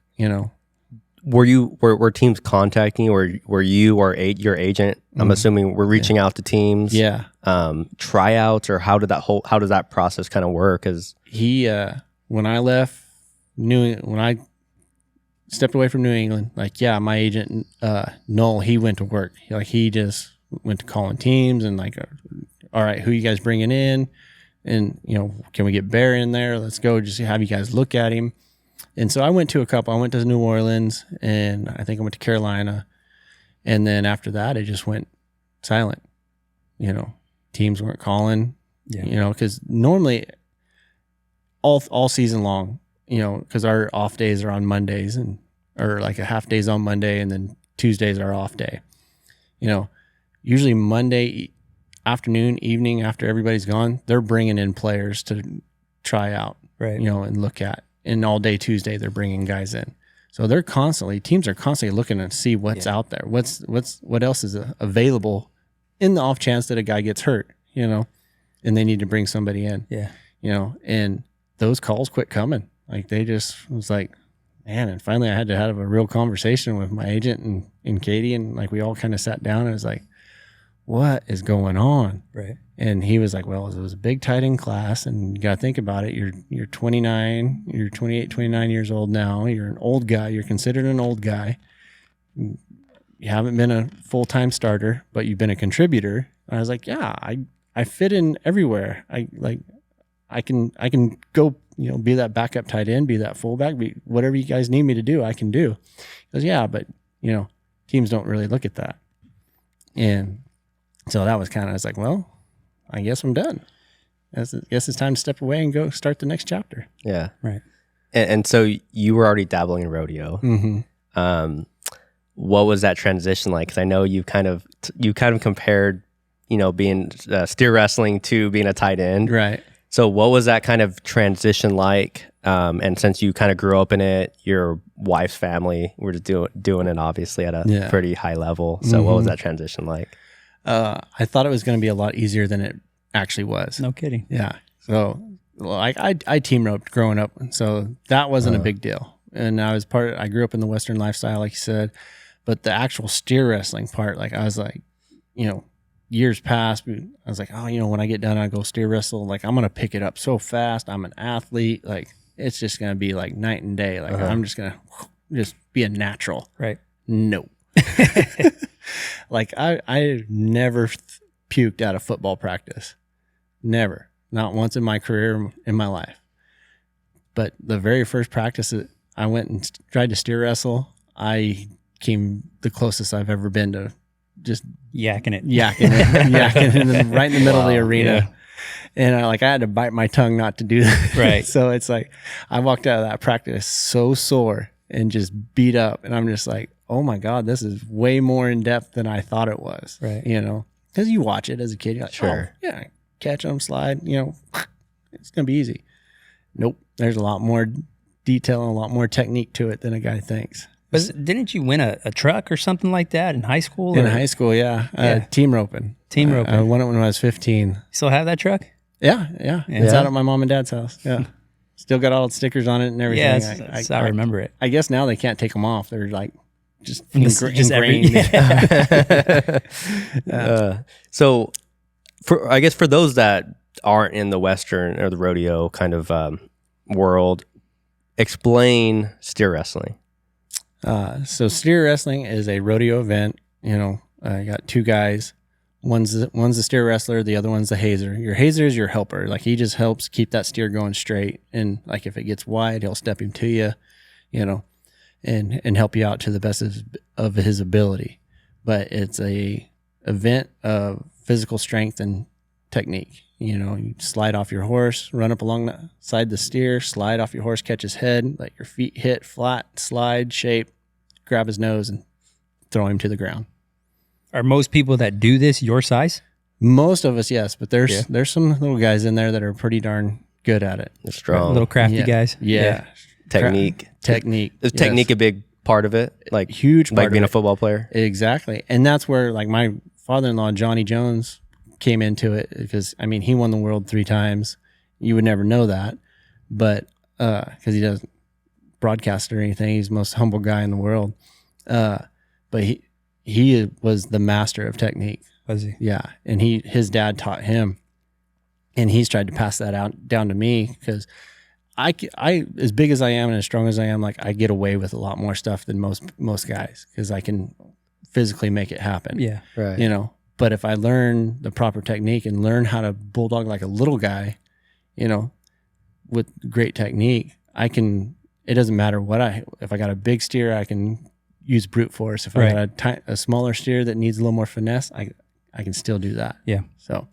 Were teams contacting you, or were you or your agent? I'm assuming we're reaching out to teams. Yeah. Tryouts, or how does that process kind of work? Because when I left when I stepped away from New England, my agent Noel, he went to work. He just went to calling teams and all right, who you guys bringing in? And, can we get Bear in there? Let's go just have you guys look at him. And so I went to a couple. I went to New Orleans, and I think I went to Carolina. And then after that, it just went silent. Teams weren't calling, because normally all season long, because our off days are on Mondays or a half days on Monday, and then Tuesdays are off day. Usually Monday afternoon, evening, after everybody's gone, they're bringing in players to try out, right? And look at. And all day Tuesday, they're bringing guys in. So teams are constantly looking to see what's out there, what else is available in the off chance that a guy gets hurt, and they need to bring somebody in. Yeah. And those calls quit coming. They just was like, man. And finally, I had to have a real conversation with my agent and Katie, and we all kind of sat down and it was like, what is going on? Right. And he was like, well, it was a big tight end class, and you got to think about it. You're 29, you're 28, 29 years old now. You're an old guy. You're considered an old guy. You haven't been a full-time starter, but you've been a contributor. And I was like, yeah, I fit in everywhere. I can go, be that backup tight end, be that fullback, be whatever you guys need me to do, I can do. He goes, yeah, but teams don't really look at that. And so that was I was like, well, I guess I'm done. I guess it's time to step away and go start the next chapter. Yeah. Right. And so you were already dabbling in rodeo. Mm-hmm. What was that transition like? Because I know you kind of compared, being steer wrestling to being a tight end. Right. So what was that kind of transition like? And since you kind of grew up in it, your wife's family were just doing it obviously at a pretty high level. So what was that transition like? I thought it was going to be a lot easier than it actually was. No kidding. Yeah. So I team roped growing up, so that wasn't a big deal. And I grew up in the Western lifestyle, like you said, but the actual steer wrestling part, I was like, years past, I was like, oh, when I get done, I go steer wrestle. I'm going to pick it up so fast. I'm an athlete. It's just going to be night and day. I'm just going to just be a natural. Right. No. I never puked out of football practice. Never. Not once in my career, in my life. But the very first practice that I went and tried to steer wrestle, I came the closest I've ever been to just yakking it right in the middle of the arena. Yeah. And I had to bite my tongue not to do that. Right. So it's I walked out of that practice so sore and just beat up. And I'm just like, oh my God, this is way more in depth than I thought it was. Right. Because you watch it as a kid, you're like, sure. Oh, yeah, catch them, slide, it's going to be easy. Nope. There's a lot more detail and a lot more technique to it than a guy thinks. Didn't you win a truck or something like that in high school? In high school, yeah. Team roping. I won it when I was 15. You still have that truck? Yeah. It's out at my mom and dad's house. Yeah. Still got all the stickers on it and everything. Yeah, I remember it. I guess now they can't take them off. They're just ingrained. So for those that aren't in the Western or the rodeo kind of world. Explain steer wrestling. So steer wrestling is a rodeo event. I got two guys. One's the steer wrestler, the other one's the hazer. Your hazer is your helper. Like, he just helps keep that steer going straight. And like, if it gets wide, he'll step him to you, and help you out to the best of his ability. But it's a event of physical strength and technique. You slide off your horse, run up along the side of the steer, slide off your horse, catch his head, let your feet hit flat, slide, shape, grab his nose, and throw him to the ground. Are most people that do this your size? Most of us, yes, but there's some little guys in there that are pretty darn good at it. They're strong. Little crafty guys. Yeah. Technique. Is technique a big part of it? Like, huge part like being of a football player? Exactly. And that's where, like, my father-in-law, Johnny Jones, came into it, because, he won the world 3 times. You would never know that, but because he doesn't broadcast or anything. He's the most humble guy in the world. But he was the master of technique. Was he? Yeah. And his dad taught him, and he's tried to pass that down to me, because I, as big as I am and as strong as I am, like, I get away with a lot more stuff than most guys, because I can physically make it happen. Yeah. Right. But if I learn the proper technique and learn how to bulldog like a little guy, with great technique, it doesn't matter if I got a big steer, I can use brute force. If I got a smaller steer that needs a little more finesse, I can still do that. Yeah. So,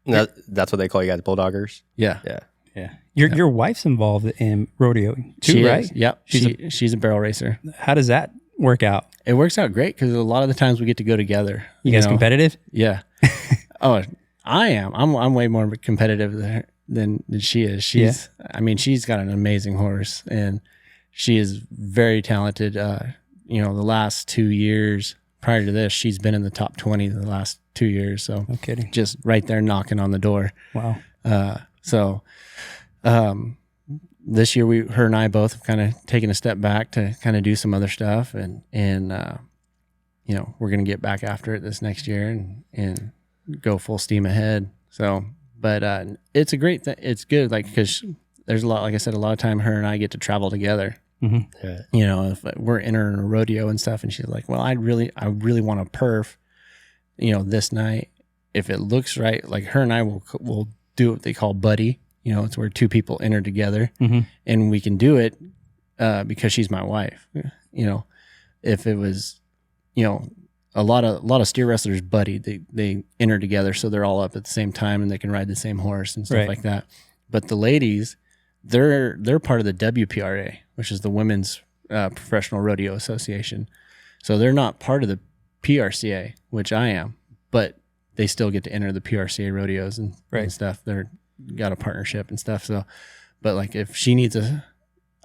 That's what they call you guys, bulldoggers? Yeah. Yeah. Yeah. Your wife's involved in rodeo too, She right? is. Yep. She's a barrel racer. How does that work out? It works out great, because a lot of the times we get to go together. You guys competitive? Yeah. Oh, I am. I'm way more competitive than she is. She's got an amazing horse, and she is very talented. The last 2 years prior to this, she's been in the top 20 the last 2 years. So No kidding. just right there knocking on the door. Wow. This year her and I both have kind of taken a step back to kind of do some other stuff, and we're going to get back after it this next year and go full steam ahead. So, but it's a great thing. It's good, like, because there's a lot, like I said, a lot of time her and I get to travel together. Mm-hmm. Yeah. If we're entering a rodeo and stuff, and she's like, well, I really want a perf, this night. If it looks right, like, her and I will do what they call buddy. It's where 2 people enter together, Mm-hmm. and we can do it because she's my wife. If it was, a lot of steer wrestlers buddy, they enter together, so they're all up at the same time and they can ride the same horse and stuff like that. But the ladies, they're part of the WPRA, which is the Women's Professional Rodeo Association. So they're not part of the PRCA, which I am, but they still get to enter the PRCA rodeos and stuff. They're got a partnership and stuff. So, but like, if she needs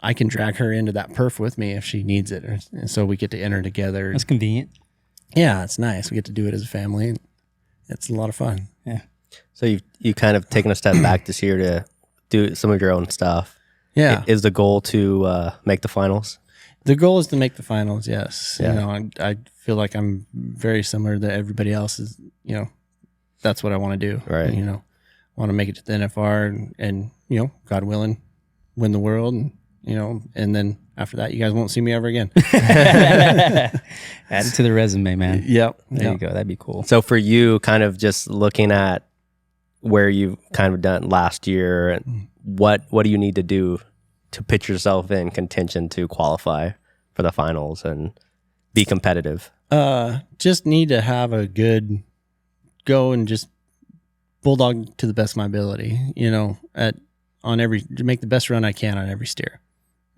I can drag her into that perf with me if she needs it. And so we get to enter together. That's convenient. Yeah, it's nice. We get to do it as a family, and it's a lot of fun. Yeah. So you've kind of taken a step back this year to do some of your own stuff. Yeah. Is the goal to make the finals? The goal is to make the finals, yes. Yeah. I feel like I'm very similar to everybody else. Is that's what I want to do. Right. Want to make it to the NFR and God willing, win the world, and then after that, you guys won't see me ever again. Add it to the resume, man. Yep. There you go. That'd be cool. So for you, kind of just looking at where you've kind of done last year, and what do you need to do to pitch yourself in contention to qualify for the finals and be competitive? Just need to have a good go and just bulldog to the best of my ability, to make the best run I can on every steer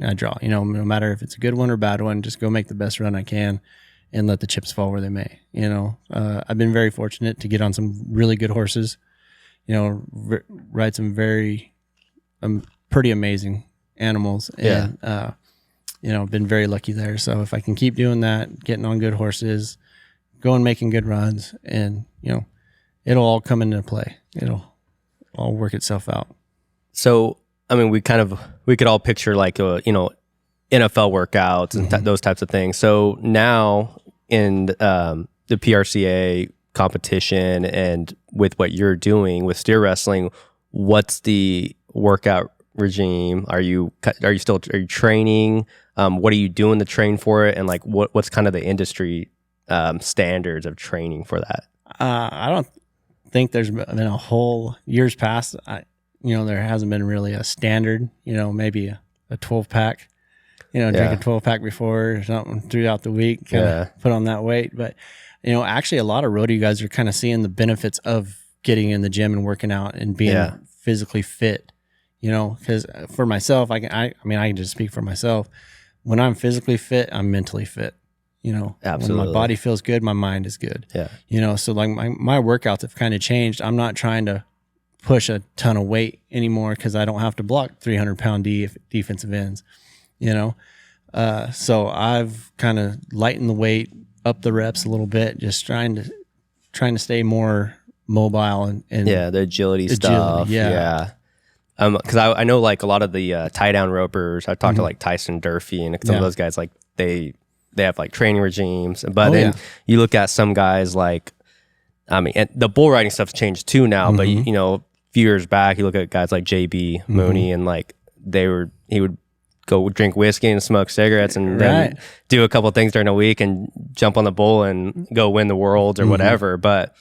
I draw, no matter if it's a good one or a bad one, just go make the best run I can and let the chips fall where they may. I've been very fortunate to get on some really good horses, ride some very pretty amazing animals, and been very lucky there. So if I can keep doing that, getting on good horses, going making good runs, and it'll all come into play. It'll all work itself out. So, I mean, we could all picture like, NFL workouts and those types of things. So now in the PRCA competition and with what you're doing with steer wrestling, what's the workout regime? Are you training? What are you doing to train for it? And like, what's kind of the industry standards of training for that? I don't think there's been a whole years past. There hasn't been really a standard, maybe a 12 pack, drink a 12 pack before or something throughout the week, put on that weight. But, actually a lot of rodeo guys are kind of seeing the benefits of getting in the gym and working out and being physically fit, because for myself, I can just speak for myself. When I'm physically fit, I'm mentally fit. Absolutely. When my body feels good, my mind is good. Yeah. So like my workouts have kind of changed. I'm not trying to push a ton of weight anymore because I don't have to block 300-pound defensive ends, So I've kind of lightened the weight, up the reps a little bit, just trying to stay more mobile and the agility stuff. Yeah. Because I know like a lot of the tie down ropers. I talked to like Tyson Durfee and some of those guys. Like they have like training regimes, but you look at some guys like, and the bull riding stuff's changed too now. But a few years back, you look at guys like JB Mooney and like he would go drink whiskey and smoke cigarettes and then do a couple of things during the week and jump on the bull and go win the worlds or whatever. But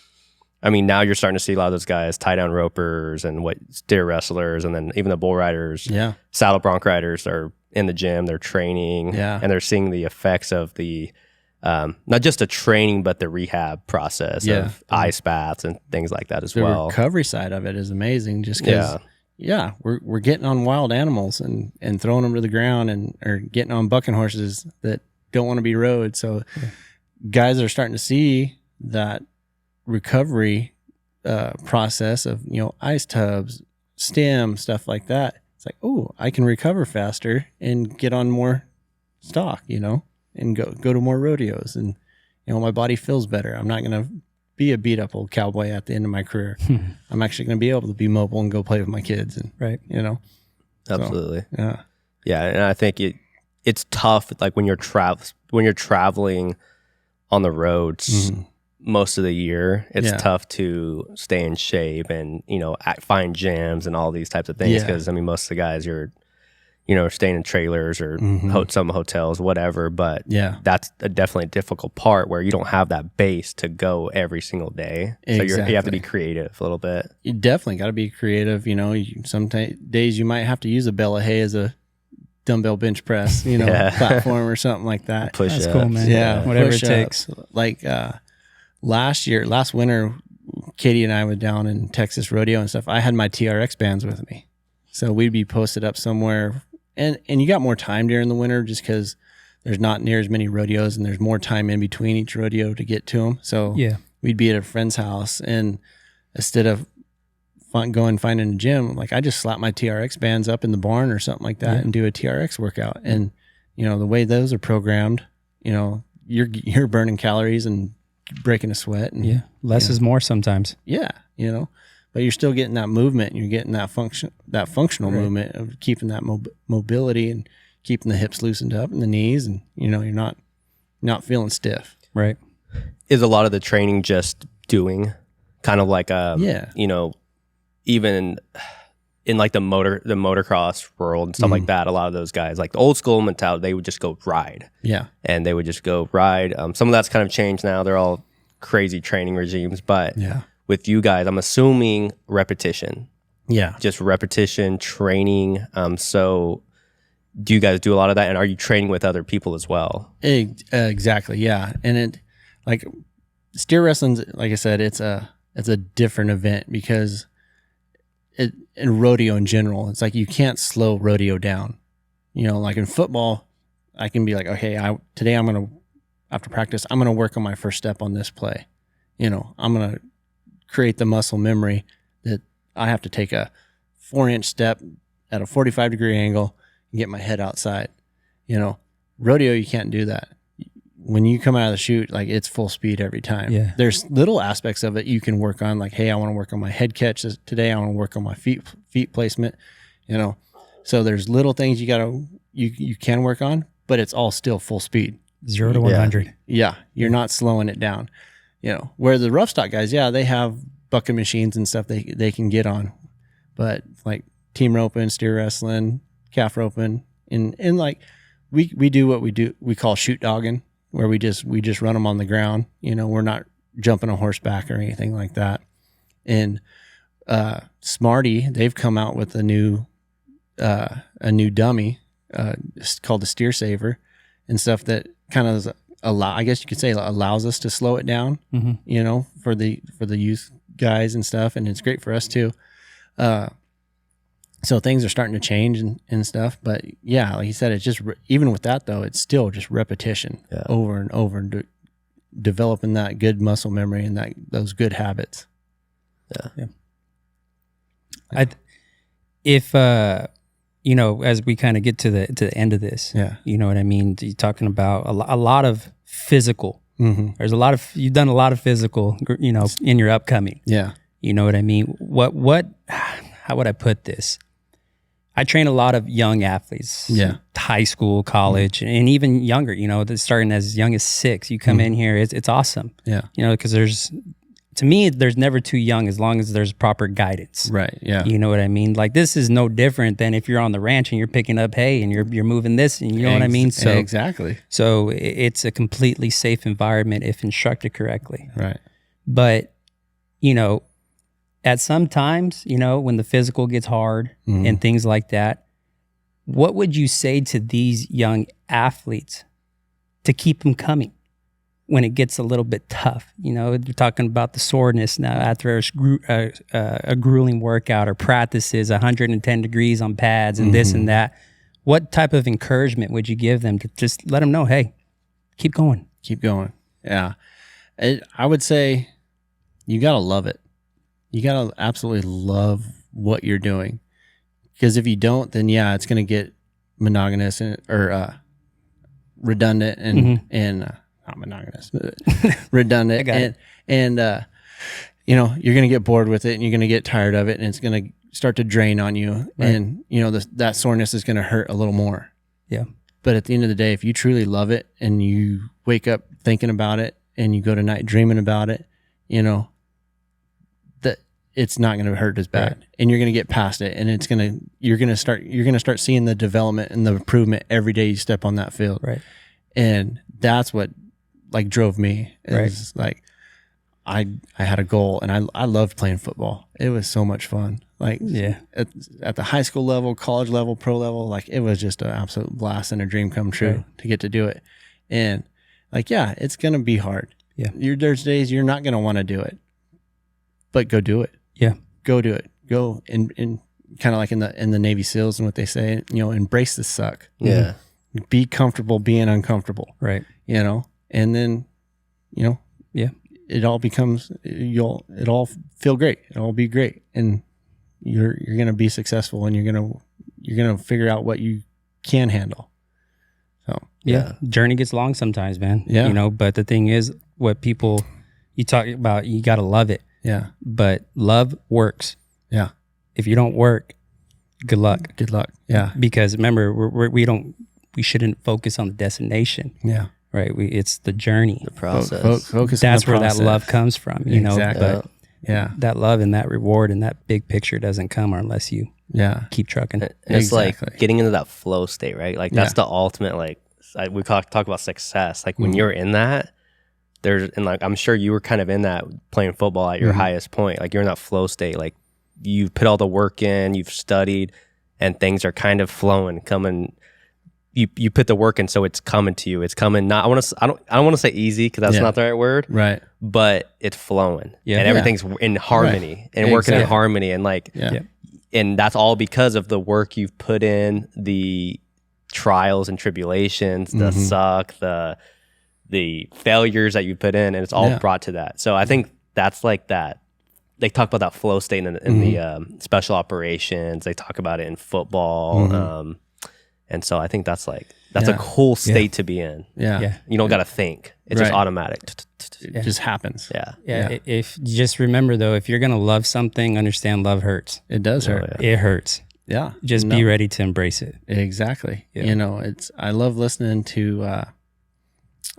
now you're starting to see a lot of those guys, tie down ropers and steer wrestlers, and then even the bull riders, saddle bronc riders are in the gym, they're training, and they're seeing the effects of the, not just the training, but the rehab process of ice baths and things like that as well. The recovery side of it is amazing just because, we're getting on wild animals and throwing them to the ground or getting on bucking horses that don't want to be rode. So guys are starting to see that recovery process of ice tubs, stem, stuff like that. It's like, oh, I can recover faster and get on more stock, and go to more rodeos, and my body feels better. I'm not gonna be a beat up old cowboy at the end of my career. I'm actually gonna be able to be mobile and go play with my kids, and Absolutely. So, and I think it's tough like when you're traveling on the roads most of the year. It's tough to stay in shape and find gyms and all these types of things because most of the guys you're staying in trailers or some hotels, whatever. But that's definitely a difficult part where you don't have that base to go every single day. Exactly. So you have to be creative a little bit. You definitely got to be creative. Some days you might have to use a bale of hay as a dumbbell bench press, platform or something like that. That's cool, man. Yeah, whatever it takes. Like last winter, Katie and I were down in Texas rodeo and stuff. I had my TRX bands with me, so we'd be posted up somewhere. And you got more time during the winter just because there's not near as many rodeos and there's more time in between each rodeo to get to them. So we'd be at a friend's house, and instead of going finding a gym, like I just slap my TRX bands up in the barn or something like that and do a TRX workout. And the way those are programmed, you're burning calories and breaking a sweat. And less is more sometimes. But you're still getting that movement, and you're getting that functional movement of keeping that mobility and keeping the hips loosened up and the knees, and you're not feeling stiff. Right. Is a lot of the training just doing kind of like even in like the motocross world and stuff like that, a lot of those guys, like the old school mentality, they would just go ride. And they would just go ride. Some of that's kind of changed now. They're all crazy training regimes, but with you guys, I'm assuming repetition. Just repetition, training. So do you guys do a lot of that? And are you training with other people as well? Exactly. Yeah. And like steer wrestling, like I said, it's a different event because in rodeo in general, it's like you can't slow rodeo down. Like in football, I can be like, okay, today I'm going to, after practice, I'm going to work on my first step on this play. I'm going to create the muscle memory that I have to take a 4-inch step at a 45-degree angle and get my head outside. Rodeo, you can't do that. When you come out of the chute, like it's full speed every time. There's little aspects of it you can work on, like, hey, I want to work on my head catch today. I want to work on my feet placement. So there's little things you can work on, but it's all still full speed. 0 to 100. You're not slowing it down. Where the rough stock guys, they have bucket machines and stuff they can get on, but like team roping, steer wrestling, calf roping, and like we do what we do. We call shoot dogging, where we just run them on the ground. We're not jumping a horseback or anything like that. And Smarty, they've come out with a new dummy called the Steer Saver and stuff that kind of I guess you could say allows us to slow it down, for the youth guys and stuff. And it's great for us too. So things are starting to change and stuff, but yeah, like you said, it's just, even with that though, it's still just repetition over and over and developing that good muscle memory and those good habits. If as we kind of get to the end of this, you know what I mean? You're talking about a lot of physical. There's you've done a lot of physical, in your upcoming. Yeah. You know what I mean? How would I put this? I train a lot of young athletes, high school, college, and even younger, starting as young as 6. You come in here, it's awesome. Yeah. Because to me, there's never too young as long as there's proper guidance. Right. Yeah. You know what I mean? Like, this is no different than if you're on the ranch and you're picking up hay and you're moving this, and you know what I mean? So exactly. So it's a completely safe environment if instructed correctly. Right. But, at some times, when the physical gets hard and things like that, what would you say to these young athletes to keep them coming when it gets a little bit tough? You're talking about the soreness now after a grueling workout or practices 110 degrees on pads and this and that. What type of encouragement would you give them to just let them know, hey, keep going? Keep going. Yeah. I would say you got to love it. You got to absolutely love what you're doing, because if you don't, then it's going to get monotonous or redundant and not monotonous, but redundant. and you're going to get bored with it, and you're going to get tired of it, and it's going to start to drain on you. Right. And that soreness is going to hurt a little more. Yeah. But at the end of the day, if you truly love it and you wake up thinking about it and you go to night dreaming about it, that it's not going to hurt as bad, and you're going to get past it, and you're going to start seeing the development and the improvement every day you step on that field. Right. And that's what drove me. It was like, I had a goal, and I loved playing football. It was so much fun. At the high school level, college level, pro level, it was just an absolute blast and a dream come true to get to do it. And it's going to be hard. Yeah. There's days you're not going to want to do it, but go do it. Yeah. Go do it. Go and kind of like in the Navy SEALs and what they say, embrace the suck. Yeah. Be comfortable being uncomfortable. Right. And then, it all becomes, it all feel great. It'll all be great. And you're going to be successful, and you're going to figure out what you can handle. So, Journey gets long sometimes, man. Yeah. But the thing is, what people, you talk about, you got to love it. Yeah. But love works. Yeah. If you don't work, good luck. Good luck. Yeah. Because remember, we shouldn't focus on the destination. Yeah. Right. It's the journey, the process. Focus. That's on the where process. that love comes from. Exactly. But that love and that reward and that big picture doesn't come unless you keep trucking. And it's like getting into that flow state, right? That's the ultimate. We talk about success. When you're in that, I'm sure you were kind of in that playing football at your highest point. You're in that flow state. You've put all the work in, you've studied, and things are kind of flowing, coming. You put the work in, so it's coming to you. It's coming. I don't want to say easy, because that's not the right word. Right. But it's flowing, and everything's in harmony and working in harmony, and and that's all because of the work you've put in, the trials and tribulations, the suck, the failures that you put in, and it's all brought to that. So I think that's that. They talk about that flow state in the special operations. They talk about it in football. And so I think that's a cool state to be in. Yeah. You don't got to think. It's just automatic. It just happens. Yeah. If just remember though, if you're going to love something, understand love hurts. It does hurt. It hurts. Yeah. Just be ready to embrace it. Exactly. Yeah. I love listening to,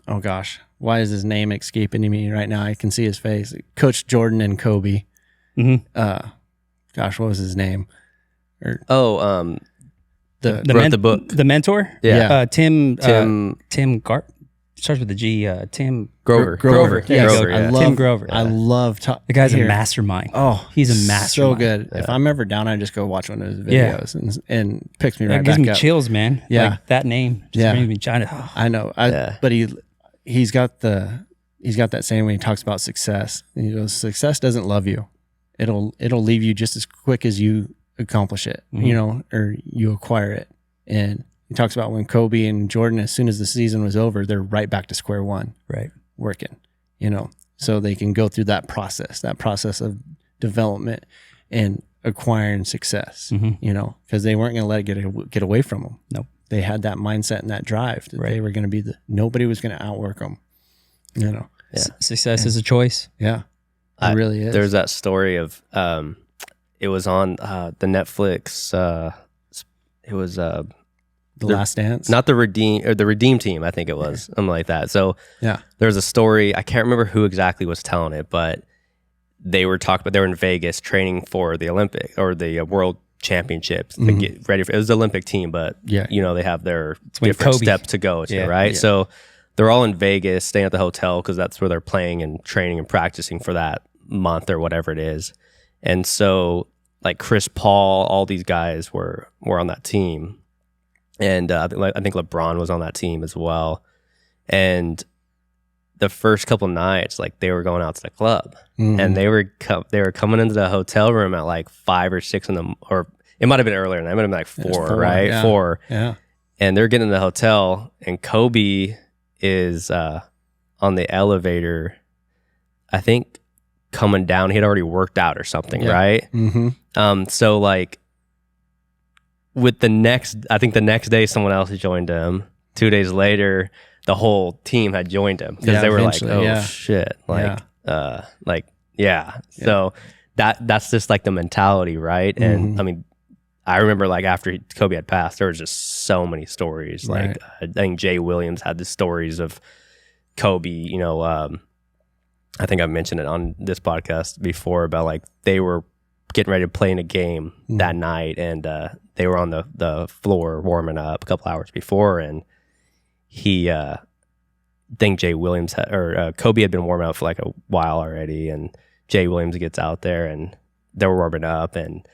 oh gosh, why is his name escaping me right now? I can see his face. Coach Jordan and Kobe. Mm-hmm. Gosh, what was his name? Or The wrote the book. The mentor? Yeah. Tim starts with the G. Tim Grover. Grover. There you Grover, go. yeah. Tim Grover. I love the guy's a mastermind. Oh, he's a mastermind. So good. If I'm ever down, I just go watch one of his videos and picks me right That gives back me up. chills, man. Yeah. Like, that name just brings me China. I know. But he's got that saying when he talks about success. He goes, "Success doesn't love you. It'll leave you just as quick as you accomplish it, or you acquire it." And he talks about when Kobe and Jordan, as soon as the season was over, they're right back to square one, right, working, so they can go through that process of development and acquiring success, because they weren't going to let it get away from them. Nope. They had that mindset and that drive that they were going to be nobody was going to outwork them, Yeah. Success is a choice. Yeah, it really is. There's that story of, it was on the Netflix, it was The Last Dance, not the Redeem team, I think it was something like that. So yeah, there's a story, I can't remember who exactly was telling it, but they were in Vegas training for the Olympic or the World Championships to get ready for. It was the Olympic team, but they have their different steps to go to, right? Yeah. So they're all in Vegas, staying at the hotel because that's where they're playing and training and practicing for that month or whatever it is. And so, like Chris Paul, all these guys were on that team, and I think LeBron was on that team as well. And the first couple nights, like they were going out to the club, and they were coming into the hotel room at like 5 or 6 or it might have been earlier. And it might have been like 4, right? Yeah. 4. Yeah. And they're getting in the hotel, and Kobe is on the elevator, I think coming down. He had already worked out or something, right? Mm-hmm. So like the next day someone else joined him. 2 days later, the whole team had joined him because they were like, "Oh shit!" So that's just like the mentality, right? And I mean, I remember like after Kobe had passed, there was just so many stories. Right. Like I think Jay Williams had the stories of Kobe. I think I've mentioned it on this podcast before about like they were getting ready to play in a game that night, and they were on the floor warming up a couple hours before, and he I think Jay Williams Kobe had been warming up for like a while already, and Jay Williams gets out there and they were warming up, and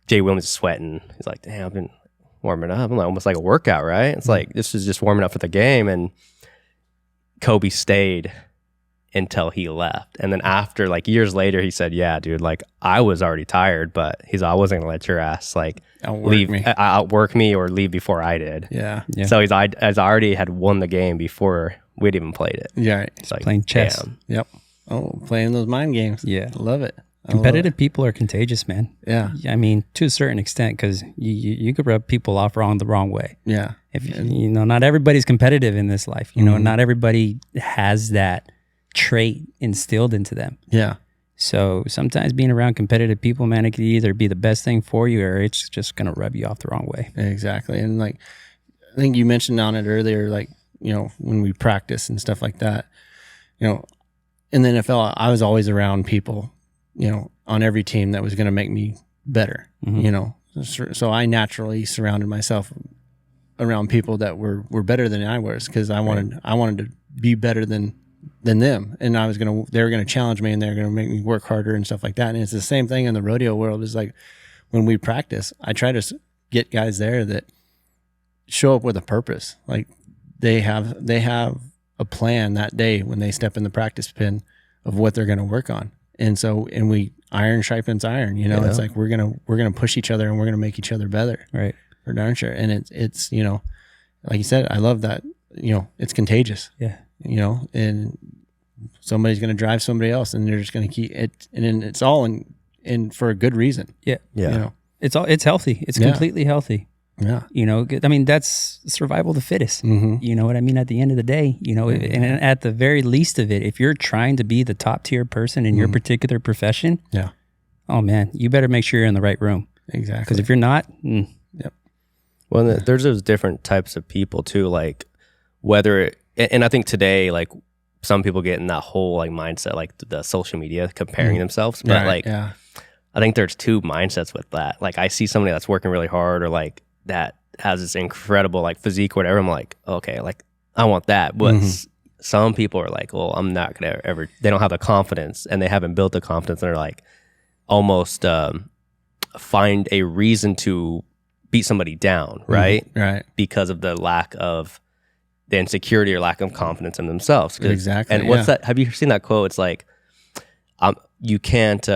Jay Williams is sweating. He's like, "Damn, I've been warming up." I'm like, almost like a workout, right? It's like this is just warming up for the game, and Kobe stayed until he left. And then after, like years later, he said, "Yeah, dude, like I was already tired, but I wasn't gonna let your ass like outwork me or leave before I did." Yeah. So I already had won the game before we'd even played it. Yeah. It's like playing chess. Damn. Yep. Oh, playing those mind games. Yeah. Love it. Competitive people are contagious, man. Yeah. I mean, to a certain extent, because you could rub people off the wrong way. Yeah. If not everybody's competitive in this life. Not everybody has that trait instilled into them. Yeah. So sometimes being around competitive people, man, it could either be the best thing for you or it's just gonna rub you off the wrong way. Exactly. And like I think you mentioned on it earlier, like, when we practice and stuff like that, in the NFL, I was always around people, on every team that was going to make me better, so I naturally surrounded myself around people that were better than I was, because I wanted to be better than them, and they were going to challenge me, and they're going to make me work harder and stuff like that. And it's the same thing in the rodeo world. Is like when we practice, I try to get guys there that show up with a purpose. Like they have a plan that day when they step in the practice pen of what they're going to work on. And we iron sharpens iron, it's like we're going to push each other and we're going to make each other better. Right. For darn sure. And it's, like you said, I love that, it's contagious. Yeah. And somebody's going to drive somebody else, and they're just going to keep it. And then it's all in for a good reason. Yeah. Yeah. It's healthy. It's completely healthy. Yeah. I mean, that's survival of the fittest. Mm-hmm. You know what I mean? At the end of the day, and at the very least of it, if you're trying to be the top tier person in your particular profession, oh man, you better make sure you're in the right room. Exactly. Because if you're not, Yep. Well, there's those different types of people too, like and I think today, like some people get in that whole like mindset, like the social media comparing themselves, but I think there's two mindsets with that. Like I see somebody that's working really hard or like that has this incredible like physique or whatever. I'm like, okay, like I want that. But some people are like, well, I'm not going to ever, they don't have the confidence and they haven't built the confidence and they're like almost find a reason to beat somebody down, right? Right. Because of the lack of the insecurity or lack of confidence in themselves. Exactly. And what's that? Have you seen that quote? It's like, you can't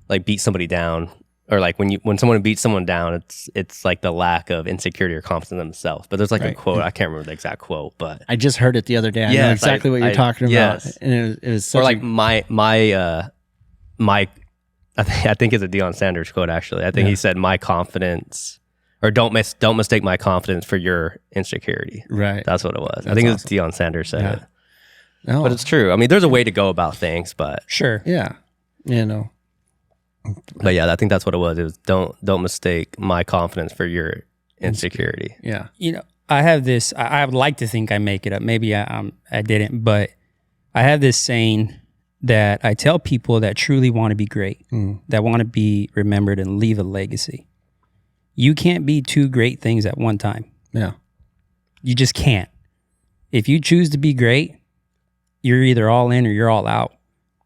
like beat somebody down, or like when someone beats someone down, it's like the lack of insecurity or confidence in themselves. But there's like a quote, I can't remember the exact quote, but I just heard it the other day. I know exactly what you're talking about. Yes. And it was such or like my I think it's a Deion Sanders quote actually. I think he said my confidence, or don't mistake my confidence for your insecurity. Right. That's what it was. That's I think awesome. it's Deion Sanders said it. No. But it's true. I mean, there's a way to go about things, but Sure. Yeah. You know. But yeah, I think that's what it was. It was don't mistake my confidence for your insecurity. Yeah. You know, I have this. I would like to think I make it up. Maybe I didn't, but I have this saying that I tell people that truly want to be great, that want to be remembered and leave a legacy. You can't be two great things at one time. Yeah. You just can't. If you choose to be great, you're either all in or you're all out.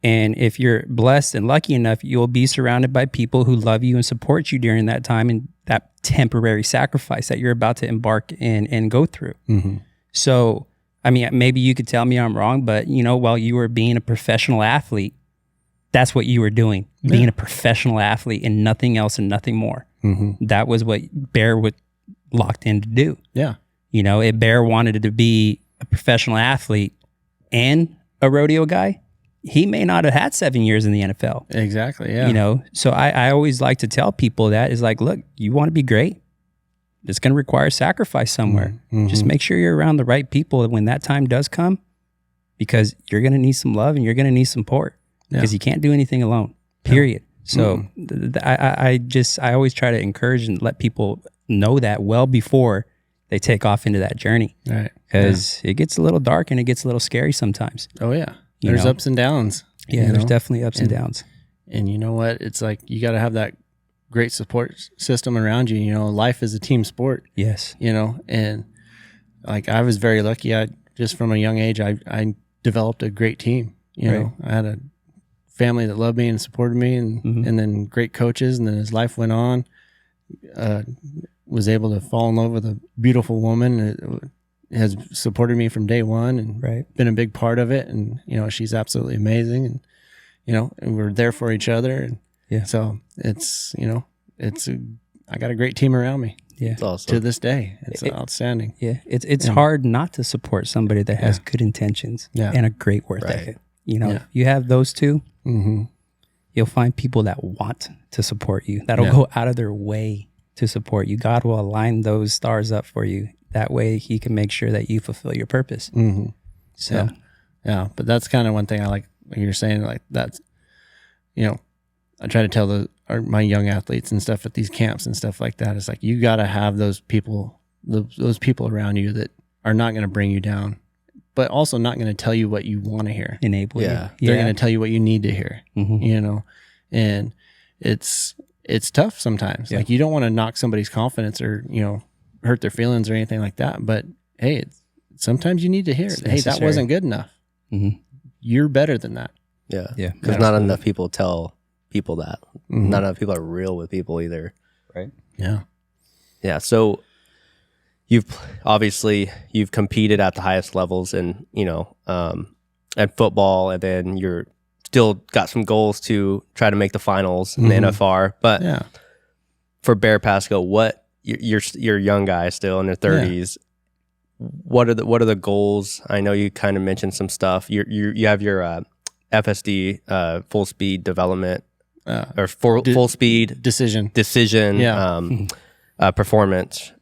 And if you're blessed and lucky enough, you'll be surrounded by people who love you and support you during that time and that temporary sacrifice that you're about to embark in and go through. So, I mean, maybe you could tell me I'm wrong, but you know, while you were being a professional athlete, that's what you were doing, being a professional athlete and nothing else and nothing more. That was what Bear was locked in to do. Yeah. You know, if Bear wanted to be a professional athlete and a rodeo guy, he may not have had 7 years in the NFL. Exactly. Yeah. You know, so I always like to tell people that is like, look, you want to be great. It's going to require sacrifice somewhere. Just make sure you're around the right people when that time does come, because you're going to need some love and you're going to need support because you can't do anything alone, period. So I always try to encourage and let people know that well before they take off into that journey. Right. Because it gets a little dark and it gets a little scary sometimes. Oh yeah. You There's know? ups and downs. Yeah, you there's know? definitely ups and downs. And you know what? It's like you got to have that great support system around you. You know, life is a team sport. Yes. You know, and like I was very lucky. I just from a young age, I developed a great team. You know, I had a family that loved me and supported me, and then great coaches. And then as life went on, was able to fall in love with a beautiful woman that has supported me from day one and been a big part of it. And, you know, she's absolutely amazing. And, you know, and we're there for each other. And so it's, you know, I got a great team around me. Yeah. It's awesome. To this day. It's outstanding. Yeah. It's hard not to support somebody that has good intentions and a great work ethic. You know, if you have those two, you'll find people that want to support you, that'll go out of their way to support you. God will align those stars up for you. That way he can make sure that you fulfill your purpose. So, yeah. But that's kind of one thing I like you're saying, like that's, you know, I try to tell my young athletes and stuff at these camps and stuff like that. It's like, you got to have those people, those people around you that are not going to bring you down, but also not going to tell you what you want to hear. Enable you. They're going to tell you what you need to hear, you know, and it's tough sometimes. Like you don't want to knock somebody's confidence or, you know, hurt their feelings or anything like that. But hey, sometimes you need to hear it. Hey, that wasn't good enough. You're better than that. Yeah. Because not enough people tell people that. Not enough people are real with people either. Right. Yeah. Yeah. So you've competed at the highest levels and, you know, at football, and then you're still got some goals to try to make the finals in the NFR. But for Bear Pasco, you're a young guy still in your 30s. What are the goals? I know you kind of mentioned some stuff. You have your FSD full speed development or full speed decision performance.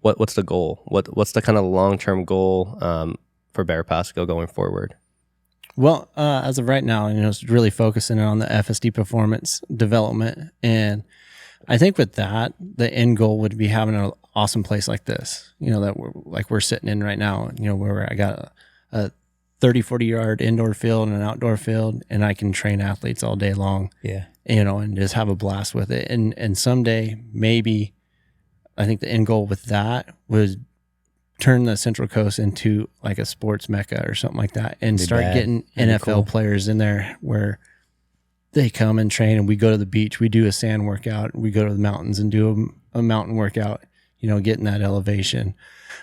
What's the goal? What's the kind of long-term goal for Bear Pasco going forward? Well, as of right now, you know, it's really focusing on the FSD performance development. And I think with that, the end goal would be having an awesome place like this, you know, that we're sitting in right now, you know, where I got a 30, 40 yard indoor field and an outdoor field, and I can train athletes all day long. Yeah. And just have a blast with it. And someday, maybe, I think the end goal with that was turn the Central Coast into like a sports mecca or something like that, and start getting NFL players in there where they come and train, and we go to the beach, we do a sand workout, we go to the mountains and do a mountain workout, getting that elevation.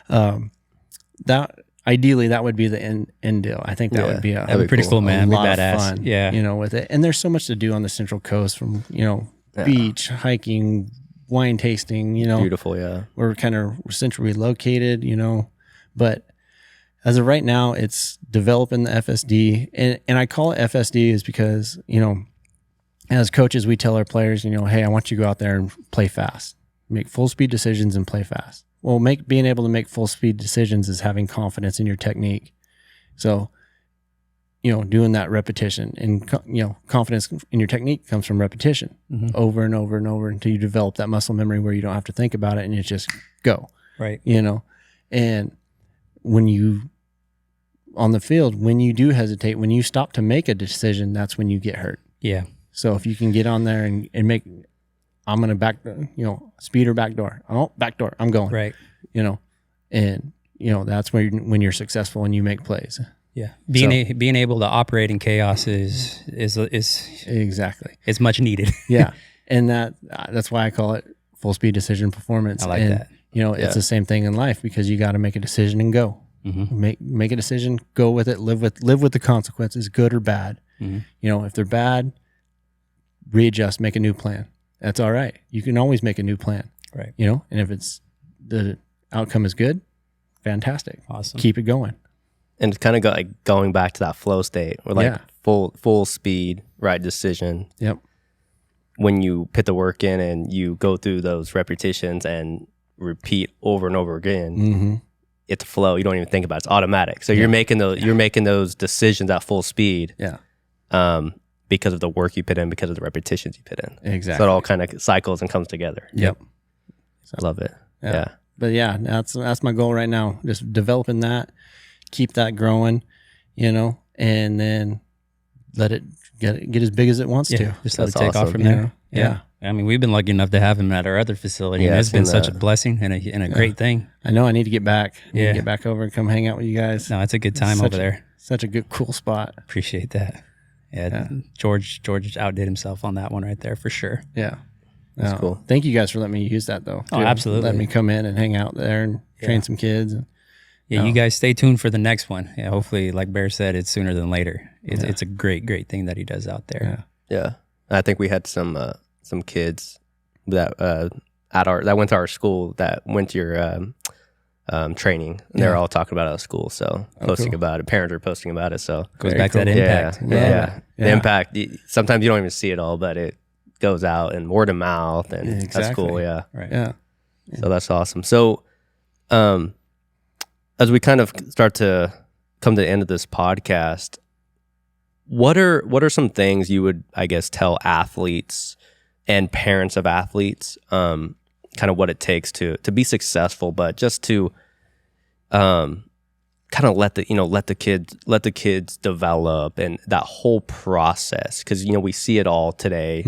That ideally that would be the end deal. I think that would be that'd be pretty cool, man. A lot badass. of fun, with it. And there's so much to do on the Central Coast, from beach, hiking, wine tasting. Beautiful. Yeah, we're centrally located. But as of right now, it's developing the FSD, and I call it FSD is because as coaches we tell our players, hey, I want you to go out there and play fast, make full speed decisions and play fast. Well, being able to make full speed decisions is having confidence in your technique. So, doing that repetition, and confidence in your technique comes from repetition, over and over and over, until you develop that muscle memory where you don't have to think about it and you just go. Right. And when you on the field, when you do hesitate, when you stop to make a decision, that's when you get hurt. Yeah. So if you can get on there and make, I'm going to speed or backdoor. Oh, backdoor, I'm going. Right. And that's when you're successful and you make plays. Yeah. Being able to operate in chaos is exactly. It's much needed. Yeah. And that's why I call it full speed decision performance. I like that. It's the same thing in life, because you got to make a decision and go. Make a decision, go with it, live with the consequences, good or bad. If they're bad, readjust, make a new plan. That's all right. You can always make a new plan. Right. And if it's the outcome is good, fantastic. Awesome. Keep it going. And it's kind of going back to that flow state, or full speed, right decision. Yep. When you put the work in and you go through those repetitions and repeat over and over again, it's flow. You don't even think about it. It's automatic. So you're making those decisions at full speed. Yeah. Because of the work you put in, because of the repetitions you put in. Exactly. So it all kind of cycles and comes together. Yep. I love it. Yeah. But that's my goal right now. Just developing that, keep that growing, and then let it get as big as it wants to. Just let it take off from there. Yeah. I mean, we've been lucky enough to have him at our other facility, and it's been such a blessing and a great thing. I know I need to get back. Get back over and come hang out with you guys. No, it's a good time over there. Such a good, cool spot. Appreciate that. Yeah. George outdid himself on that one right there for sure. Yeah. That's cool. Thank you guys for letting me use that, though. Oh, absolutely. Let me come in and hang out there and train some kids. You guys stay tuned for the next one. Yeah, hopefully, like Bear said, it's sooner than later. It's a great thing that he does out there. Yeah. I think we had some kids that that went to our school that went to your training, and they're all talking about it at school, so posting about it. Parents are posting about it, so goes back to that impact. The impact. Sometimes you don't even see it all, but it goes out and word of mouth, and that's cool. Yeah, right. Yeah. So that's awesome. So, as we kind of start to come to the end of this podcast, what are some things you would, I guess, tell athletes and parents of athletes, kind of what it takes to be successful, but just to kind of let the kids develop, and that whole process, because we see it all today,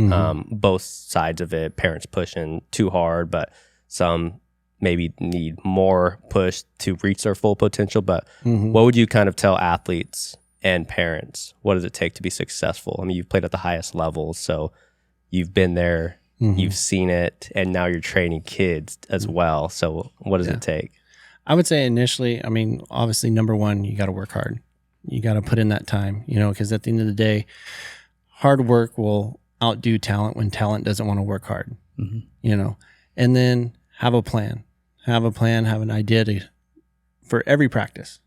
both sides of it, parents pushing too hard, but some maybe need more push to reach their full potential. But what would you kind of tell athletes and parents? What does it take to be successful? I mean, you've played at the highest level, so you've been there, you've seen it, and now you're training kids as well. So what does it take? I would say initially, I mean, obviously, number one, you got to work hard. You got to put in that time, because at the end of the day, hard work will outdo talent when talent doesn't want to work hard, and then have a plan, have an idea for every practice,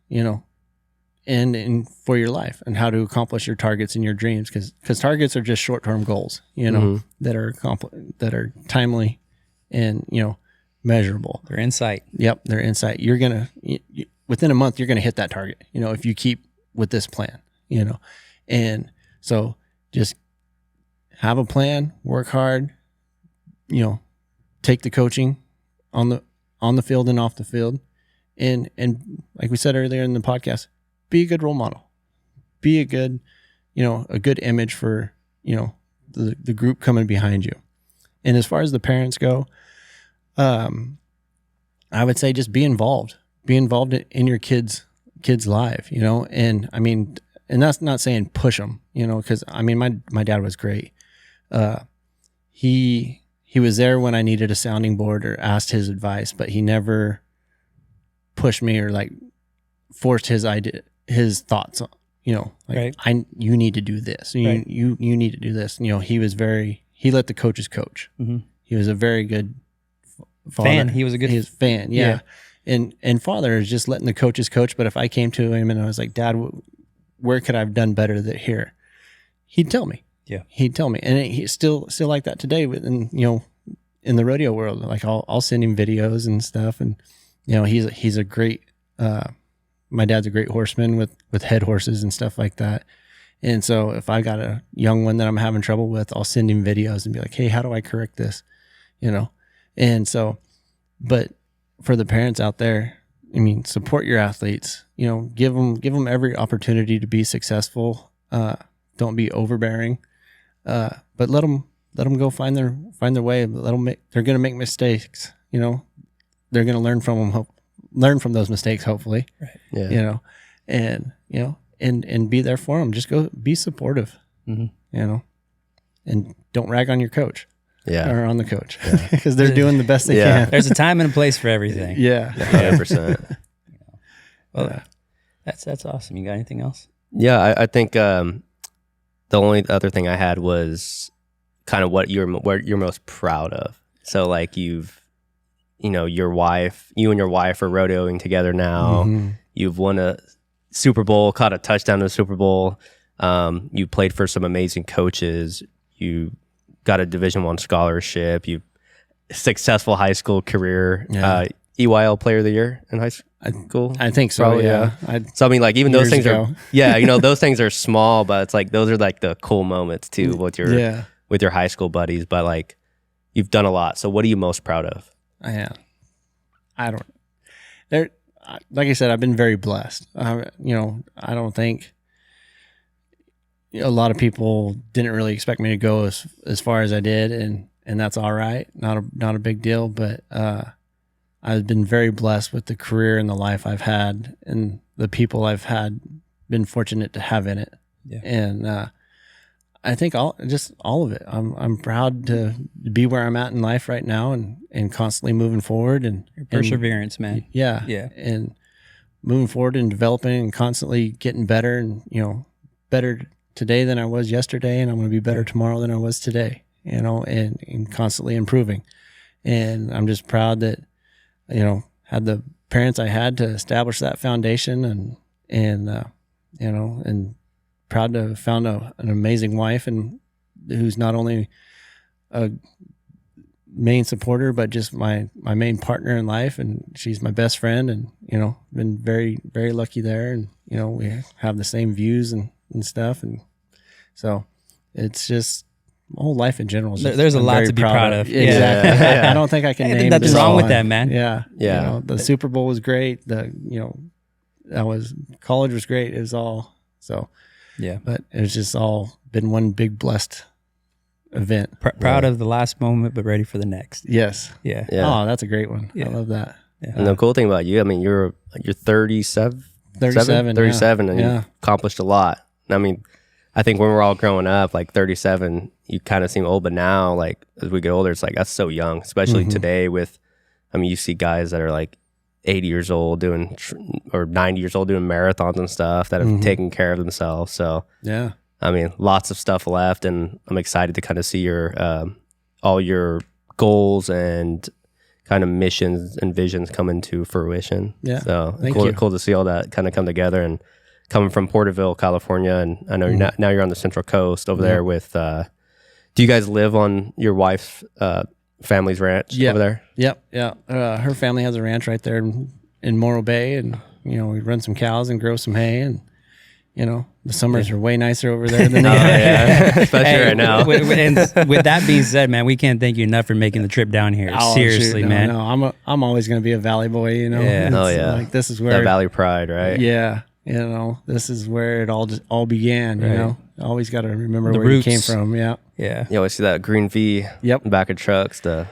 and for your life, and how to accomplish your targets and your dreams, because targets are just short-term goals, that are timely and, measurable. They're insight. Yep. They're insight. You're going to, within a month, you're going to hit that target, if you keep with this plan, and so just have a plan, work hard, take the coaching on the field and off the field. And like we said earlier in the podcast, be a good role model. be a good, a good image for, the group coming behind you. And as far as the parents go, I would say just be involved in your kids' life, and I mean, and that's not saying push them, cause I mean, my dad was great. He was there when I needed a sounding board or asked his advice, but he never pushed me or like forced his thoughts, Right. you need to do this. Right. You need to do this. He let the coaches coach. Mm-hmm. He was a very good father. Fan. He was a good fan. Yeah. And father is just letting the coaches coach. But if I came to him and I was like, Dad, where could I have done better here? He'd tell me. Yeah. He'd tell me. And he's still like that today in the rodeo world. Like I'll send him videos and stuff. And, he's a great, my dad's a great horseman with head horses and stuff like that. And so if I got a young one that I'm having trouble with, I'll send him videos and be like, hey, how do I correct this? And so, but for the parents out there, I mean, support your athletes, give them every opportunity to be successful. Don't be overbearing, but let them go find their way. They're going to make mistakes, they're going to learn from those mistakes, hopefully. Right. Yeah. And be there for them. Just go be supportive, Mm-hmm. and don't rag on your coach. Yeah. Or on the coach, because they're doing the best they can. There's a time and a place for everything. Yeah. 100%. Well, that's awesome. You got anything else? Yeah, I think the only other thing I had was kind of what you're most proud of. So like you and your wife are rodeoing together now. Mm-hmm. You've won a Super Bowl, caught a touchdown in the Super Bowl. You played for some amazing coaches. You got a Division I scholarship. You successful high school career. Yeah. EYL Player of the Year in high school. I think so. Probably, yeah. So I mean, like even those Years things ago. are, those things are small, but it's like those are like the cool moments too with your high school buddies. But like you've done a lot. So what are you most proud of? Yeah. Like I said, I've been very blessed. I don't think a lot of people didn't really expect me to go as far as I did, and that's all right. Not a big deal, but I've been very blessed with the career and the life I've had and the people I've been fortunate to have in it. Yeah. And I think all of it. I'm proud to be where I'm at in life right now and constantly moving forward and Perseverance, man. Yeah. Yeah. And moving forward and developing and constantly getting better and, better today than I was yesterday. And I'm going to be better tomorrow than I was today, and constantly improving. And I'm just proud that, had the parents I had to establish that foundation and proud to have found an amazing wife and who's not only a main supporter, but just my main partner in life. And she's my best friend and, been very, very lucky there. And, we have the same views and stuff. And so it's just my whole life in general. There's a lot to be proud of. Exactly. Yeah. I don't think I can Hey, name nothing this wrong all. with that, man. Yeah. Yeah. The Super Bowl was great. College was great. It was all, so, Yeah. but it was just all been one big blessed event. Proud of the last moment, but ready for the next. Yes. Yeah. Yeah. Oh, that's a great one. Yeah. I love that. Yeah. And the cool thing about you, I mean, you're 37, 37, 37 and yeah. you've accomplished a lot. I mean, I think when we're all growing up, like 37, you kind of seem old, but now, like as we get older, it's like that's so young, especially today with, I mean, you see guys that are like 80 years old or 90 years old doing marathons and stuff that have taken care of themselves. So, Yeah. I mean, lots of stuff left, and I'm excited to kind of see your all your goals and kind of missions and visions come into fruition. Yeah. So Thank you. cool to see all that kind of come together. And coming from Porterville, California, and I know now you're on the Central Coast over there with. Do you guys live on your wife's family's ranch over there? Yep. Yeah. Her family has a ranch right there in Morro Bay, and we run some cows and grow some hay, and the summers are way nicer over there than Especially right now. And with that being said, man, we can't thank you enough for making the trip down here. Oh, Seriously, shoot, man. I'm always going to be a Valley boy, Yeah. It's Oh, yeah. like this is where That Valley Pride, right? Yeah. You know, this is where it all began. You Right. know, always got to remember The where roots. you came from. Yeah. Yeah. You always see that green V Yep. in the back of trucks, the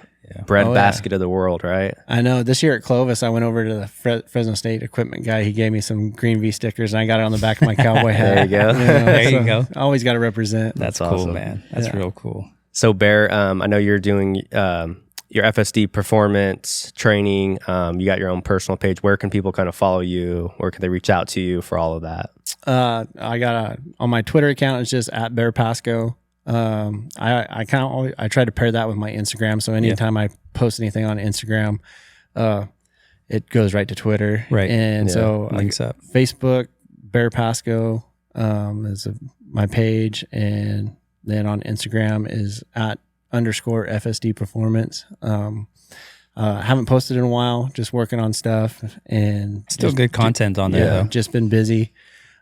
bread Oh, yeah. basket of the world, right? I know. This year at Clovis, I went over to the Fresno State equipment guy. He gave me some green V stickers, and I got it on the back of my cowboy hat. There you go. There you go. Always got to represent. That's cool, awesome. man. That's real cool. So Bear, I know you're doing your FSD performance training. You got your own personal page. Where can people kind of follow you? Where can they reach out to you for all of that? I got on my Twitter account. It's just at Bear Pasco. I kind of always, I try to pair that with my Instagram. So anytime I post anything on Instagram, it goes right to Twitter. Right. And so Links up. Facebook, Bear Pasco, is my page. And then on Instagram is at _ FSD performance. Haven't posted in a while, just working on stuff and Still good content on there, though. just been busy,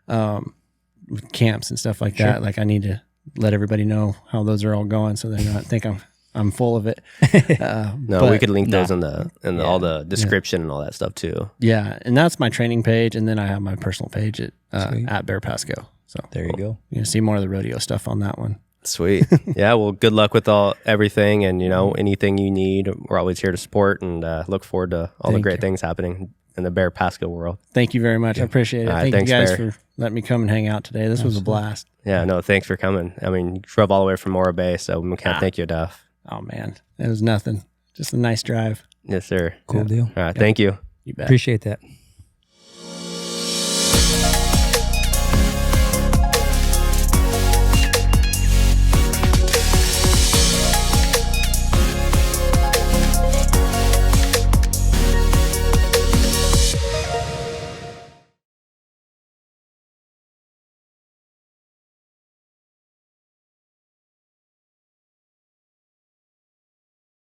with camps and stuff like that. Like I need to let everybody know how those are all going so they don't think I'm full of it. No, we could link those in all the description and all that stuff too. Yeah. And that's my training page. And then I have my personal page at Bear Pasco. So There you go. you can see more of the rodeo stuff on that one. Sweet. Yeah. Well, good luck with everything, and anything you need. We're always here to support, and look forward to all the Thank great you. things happening in the Bear Pasco world. Thank you very much. I appreciate it. All right, Thank thanks, you guys Bear. for letting me come and hang out today. This was a blast. Yeah. No, thanks for coming. I mean, you drove all the way from Morro Bay, so we can't thank you enough. Oh man, it was nothing. Just a nice drive. Yes, sir. Cool deal. All right. Thank you. You bet. Appreciate that.